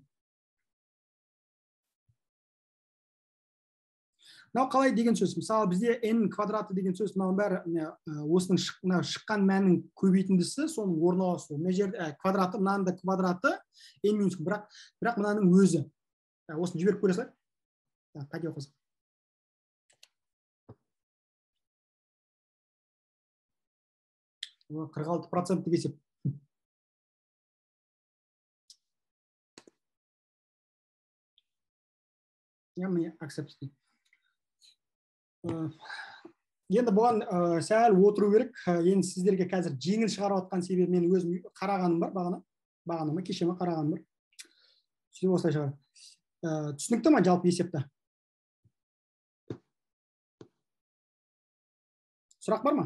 [SPEAKER 1] Мынау қалай деген сөз? Мысалы бізде n квадраты деген сөз, мынаның бәрі осының шыққан мәннің көбейтіндісі, соның орналасуы. Мына жерде квадраты, мынаның да квадраты n минус, бірақ мынаның өзі. Осыны жіберіп көре салайық. Қате оқысың. О, 46% есеп. Міне accept. Енді бұған сәл отыру керек. Енді сіздерге қазір жеңіл шығарып атқан себебі мен өзім қарағаным бар, бағанама кешеме қарағаным бар. Сөйтіп осылай шығар. Түсінікті ма жалпы есепті? Сұрақ бар ма?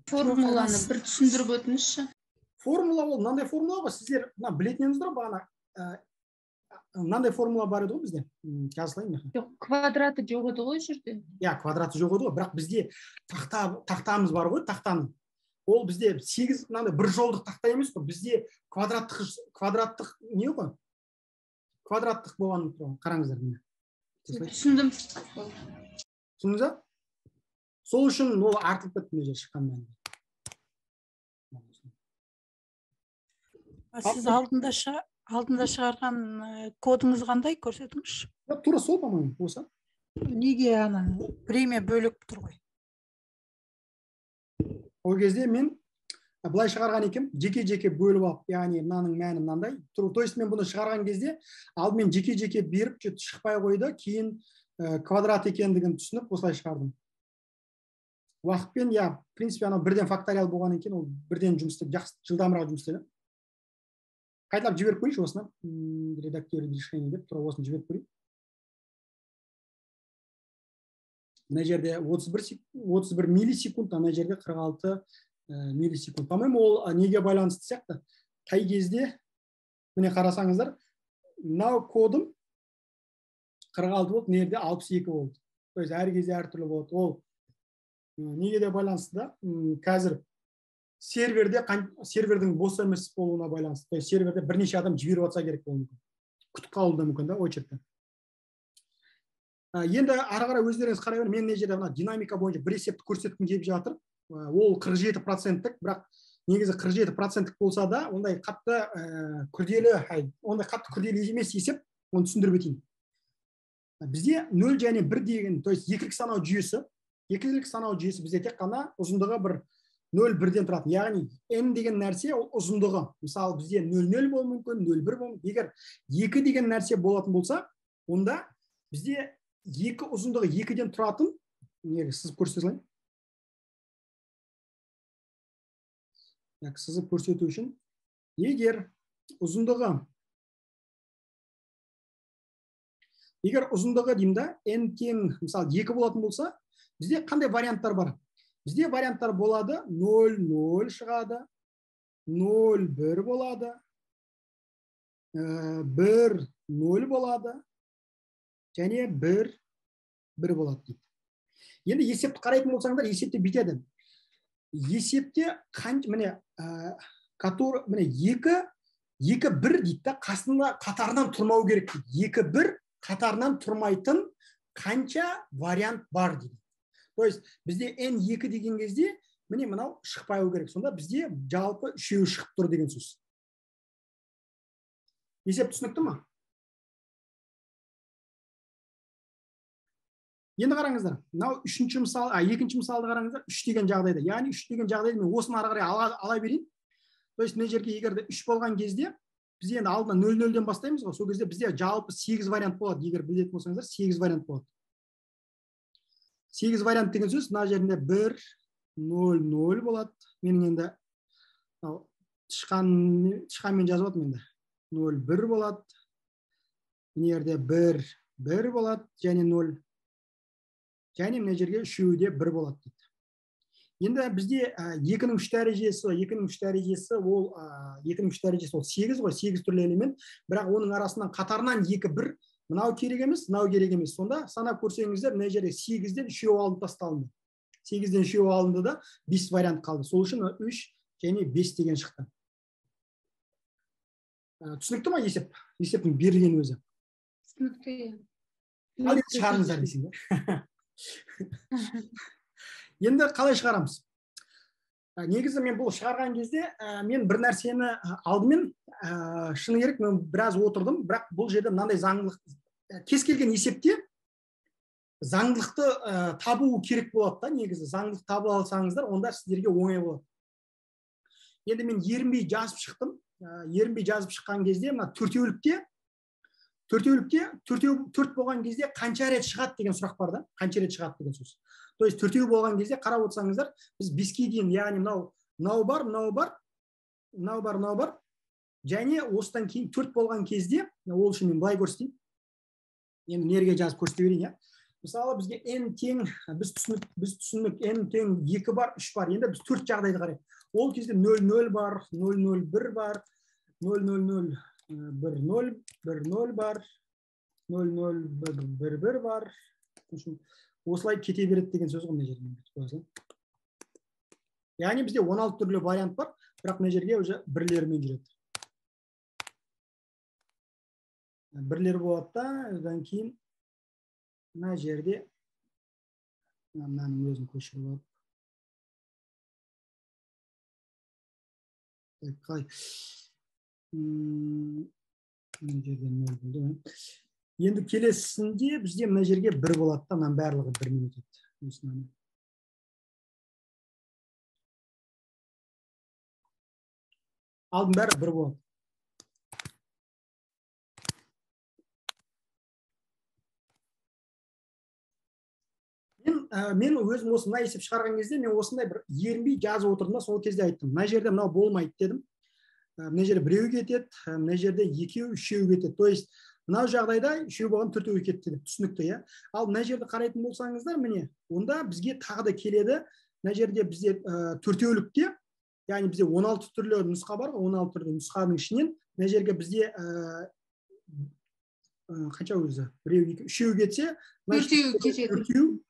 [SPEAKER 4] Формуланы бір түсіндіріп өтіңізші.
[SPEAKER 1] Формула ол, мынандай формула ғой, сіздер білетініңіздер бағана. Мынандай формула бар еді ғой бізде. Жазылайын.
[SPEAKER 4] Жоқ, квадраты жоқ еді ғой жерде.
[SPEAKER 1] Иә, квадраты жоқ еді ғой, бірақ бізде тақтамыз бар ғой, тақтаның. Ол бізде 8 мынандай бір жолдық тақта емес қой. Бізде квадраттық не ғой? Квадраттық болған қараңыздар міне.
[SPEAKER 4] Түсіндім.
[SPEAKER 1] Түсіндіңіз ба? Сол үшін ол артылып кетті мына жер шыққан мәнде.
[SPEAKER 5] Сіз алдында шығарған кодыңыз қандай көрсетіңізші?
[SPEAKER 1] Тура сол, по-моему, осы.
[SPEAKER 5] Неге ана премия бөлек тұр ғой?
[SPEAKER 1] Ол кезде мен былай шығарған екем, жеке-жеке бөліп алып, яғни мынаның мәні мынандай. То есть мен бұны шығарған кезде алдымен жеке-жеке беріп, шықпай қойды, кейін квадрат екендігін түсініп, осылай шығардым. Уақытпен, я, в принципе, ана бірден факториал болған екен, ол бірден жұмыс істеп, жақсы жылдамырақ жұмыс істеді. Қайталап жіберіп қойшы осыны. Редактировать решение деп, тура осыны жіберіп көрейін. Мына жерде 31 миллисекунд, ана жерде 46 миллисекунд. По-моему, ол неге байланысты сияқты. Қай кезде, міне қарасаңыздар, мынау кодым 46 болды, мына жерде 62 болды. То есть әр кезде әртүрлі болады. Ол неге де байланысты да, қазір сервердің бос емес болуына байланысты. То есть серверде бірнеше адам жіберіп атса керек болуы мүмкін. Күтіп қалуы да мүмкін да, очередьте. Енді ары қарай өздеріңіз қарай беріңіз. Мен мына жерде динамика бойынша бір есепті көрсеткім келіп жатыр. Ол 47%, бірақ негізі 47% болса да, ондай қатты күрделі емес есеп, оны түсіндіріп өтейін. Бізде 0 және 1 деген, то есть екілік санау жүйесі бізде тек қана ұзындығы бір 0-1-ден тұратын. Яғни n деген нәрсе ол ұзындығы. Мысалы бізде 0-0 болуы мүмкін, 0-1 болуы мүмкін. Егер 2 деген нәрсе болатын болса, онда бізде ұзындығы 2-ден тұратын, сызып көрсете салайын. Сызып көрсету үшін, егер ұзындығы деймін да, n тең, мысалы 2 болатын болса, бізде қандай варианттар бар? Бізде варианттар болады, 0-0 шығады, 0-1 болады, 1-0 болады, және 1-1 болады дейді. Енді есепті қарайтын болсаңдар, есепте бітеді. Есепте міне 2-1 дейді да, қасында қатарынан тұрмау керек дейді. 2-1 қатарынан тұрмайтын қанша вариант бар дейді. То есть бізде n2 деген кезде міне мынау шықпауы керек. Сонда бізде жалпы 3 шығып тұр деген сөз. Есеп түсінікті ма? Енді қараңыздар. Мынау екінші мысалды қараңыздар. 3 деген жағдайда. Яғни 3 деген жағдайда мен осыны ары қарай ала берейін. То есть мына жерге егер де 3 болған кезде біз енді алдына 0-0-ден бастаймыз ғой. Сол кезде бізде жалпы 8 вариант болады. Егер білетін болсаңыздар, 8 вариант болады. 8 вариант деген сөз, мына жерінде 1-0-0 болады. Менің енді тышқанмен жазып атым енді. 0-1 болады. Мына жерде 1-1 болады, және 0 және мына жерге үшеуі де 1 болады дейді. Енді бізде 2-ның 3 дәрежесі, 2-ның 3 дәрежесі ол 2-ның 3 дәрежесі ол 8 ғой, 8 түрлі элемент, бірақ оның арасынан қатарынан 2 1 мынау керек емес, мынау керек емес. Сонда санап көрсеңіздер, мына жерде 8-ден 3 алынып тасталынды. 8-ден 3 алынды да 5 вариант қалды. Сол үшін 3 және 5 деген шықты. Түсінікті ма есеп? Есептің берілген өзі.
[SPEAKER 4] Түсінікті.
[SPEAKER 1] Ал енді шығарыңыздар дейсің да. Енді қалай шығарамыз? Негізі мен бұл шығарған кезде мен бір нәрсені алдымен шыны керек мен біраз отырдым, бірақ бұл жерде мынандай заңдылық, кез келген есепте заңдылықты табу керек болады да, негізі заңдылық табу алсаңыздар, онда сіздерге оңай болады. Енді мен ерінбей жазып шықтым. Ерінбей жазып шыққан кезде мына төртеулікте 4 болған кезде қанша рет шығады деген сұрақ бар да, қанша рет шығады деген сөз. То есть 4 болған кезде қарап отырсаңыздар, біз 5-ке дейін, яғни мынау бар, және осыдан кейін 4 болған кезде, ол үшін мен былай көрсетейін. Енді нерге жазып көрсете берейін, я. Мысалы бізге n тең, біз түсіндік n тең 2 бар, 3 бар. Енді біз 4 жағдайды қарайық. Ол кезде 0,0 бар, 0,01 бар, 0,00 1 0 1 0 бар, 0 0 1 1 бар. Осылай кете береді деген сөз ғой мына жерде. Яғни бізде 16 түрлі вариант бар, бірақ мына жерге уже бірлермен жүреді. Бірлер болады да, одан кейін мына жерде мынаның өзін көшіріп алып. Қалай? Мына жерде 0 болды. Енді келесінде бізде мына жерге 1 болады да, мынаның барлығы 1 минут өтеді. Алдың бәрі 1 болады. Мен өзім осындай есеп шығарған кезде, мен осындай бір ерінбей жазып отырдым да, сол кезде айттым. Мына жерде мынау болмайды дедім. Мына жерде 1 кетеді, мына жерде 2, 3 кетеді. То есть мынау жағдайда 3 болған 4 кетті деп түсінікті, я. Ал мына жерде қарайтын болсаңыздар, міне, онда бізге тағы да келеді. Мына жерде бізде 4-өлікте, яғни бізде 16 түрлі нұсқа бар, 16 түрлі нұсқаның ішінен мына жерге бізде қанша өзі? 1, 2, 3 кетсе,
[SPEAKER 4] 4 кетеді.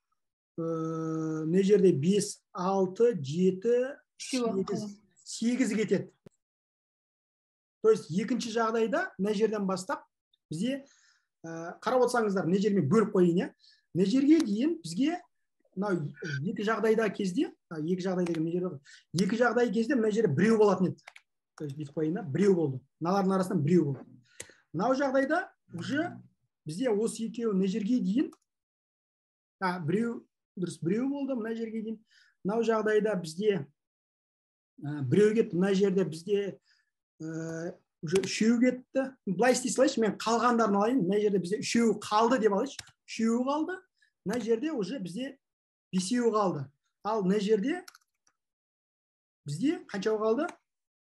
[SPEAKER 1] Мына жерде 5, 6, 7, 8 кетеді. То есть екінші жағдайда мына жерден бастап бізде қарап отырсаңыздар, мына жермен бөліп қойын, я. Мына жерге дейін бізге мынау екі жағдайда кезде, екі жағдай кезде мына жерде 1 болатын еді. То есть бүйтіп қойын, 1 болды. Мыналардың арасынан 1 болды. Мынау жағдайда уже бізде осы екеуі мына жерге дейін 1 болды, мына жерге дейін. Мынау жағдайда бізде 1 кетті, мына жерде бізде уже 3 кетті. Былай істей салайыншы, мен қалғандарын алайын. Мына жерде бізде 3 қалды деп алайыншы. 3 қалды. Мына жерде уже бізде 5 қалды. Ал мына жерде бізде қанша қалды?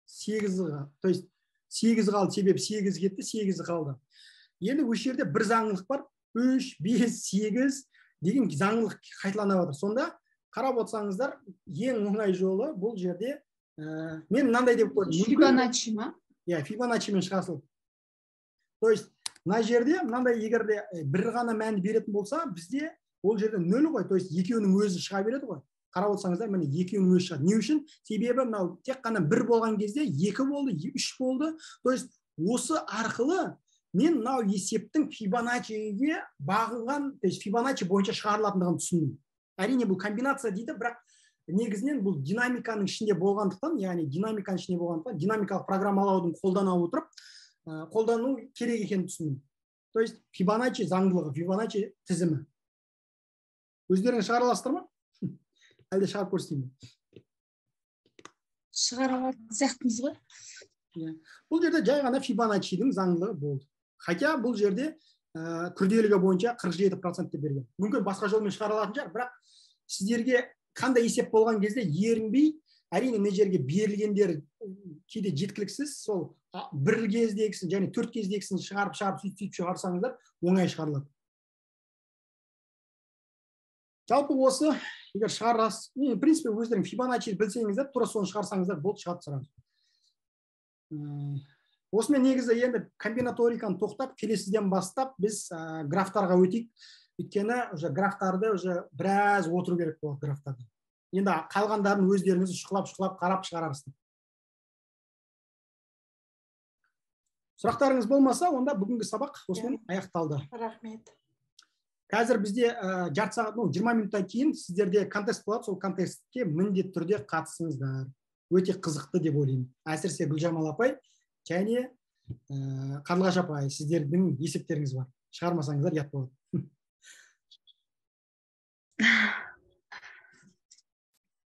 [SPEAKER 1] 8 қалды. То есть 8 қалды, себебі 8 кетті, 8 қалды. Енді осы жерде бір заңдылық бар. 3, 5, 8 деген заңдылық қайталана жатыр. Сонда қарап отырсаңыздар, ең оңай жолы бұл жерде мен мынандай деп көрдім.
[SPEAKER 4] Фибоначчи ма?
[SPEAKER 1] Фибоначчимен шығасыл. То есть мына жерде мынандай егерде бір ғана мәнді беретін болса, бізде ол жерде 0 ғой. То есть екеуінің өзі шыға береді ғой. Қарап отырсаңыздар, міне екеуінің өзі шығады. Не үшін? Себебі мынау тек қана 1 болған кезде 2 болды, 3 болды. То есть осы арқылы мен мынау есептің Фибоначчиге бағынған, то есть Фибоначчи бойынша шығарылатындығын түсіндім. Әрине бұл комбинация дейді, бірақ негізінен бұл динамиканың ішінде болғандықтан, яғни динамикалық программалаудың қолдана отырып, қолдану керек екенін түсіндім. То есть Фибоначчи заңдылығы, Фибоначчи тізімі. Өздеріңіз шығара аласыздар ма? Әлде шығарып көрсетейін бе?
[SPEAKER 4] Шығара алатын сияқтымыз ғой.
[SPEAKER 1] Бұл жерде жай ғана Фибоначчидің заңдылығы болды. Хотя бұл жерде күрделігі бойынша 47% деп берген. Мүмкін басқа жолмен шығара алатын шығар, бірақ сіздерге қандай есеп болған кезде ерінбей, әрине мына жерге берілгендер кейде жеткіліксіз, сол 1 кездегісін және 4 кездегісін шығарып сөйтіп шығарсаңыздар, оңай шығарылады. Жалпы осы егер шығарасыз, в принципе өздерің Фибоначчи білсеңіздер, тура соны шығарсаңыздар болды, шығады сразу. Осымен негізі енді комбинаториканы тоқтап, келесіден бастап біз графтарға өтейік. Өйткені уже графтарды уже біраз отыру керек болады графтарды. Енді қалғандарын өздеріңіз шұқылап қарап шығарарсыздар. Сұрақтарыңыз болмаса, онда бүгінгі сабақ осымен аяқталды.
[SPEAKER 5] Рахмет.
[SPEAKER 1] Қазір бізде жарты сағат, 20 минуттан кейін сіздерде контест болады, сол контестке міндетті түрде қатысыңыздар. Өте қызықты деп ойлаймын. Әсіресе Гүлжамал апай және Қарлығаш апай, сіздердің есептеріңіз бар. Шығармасаңыздар ұят болады.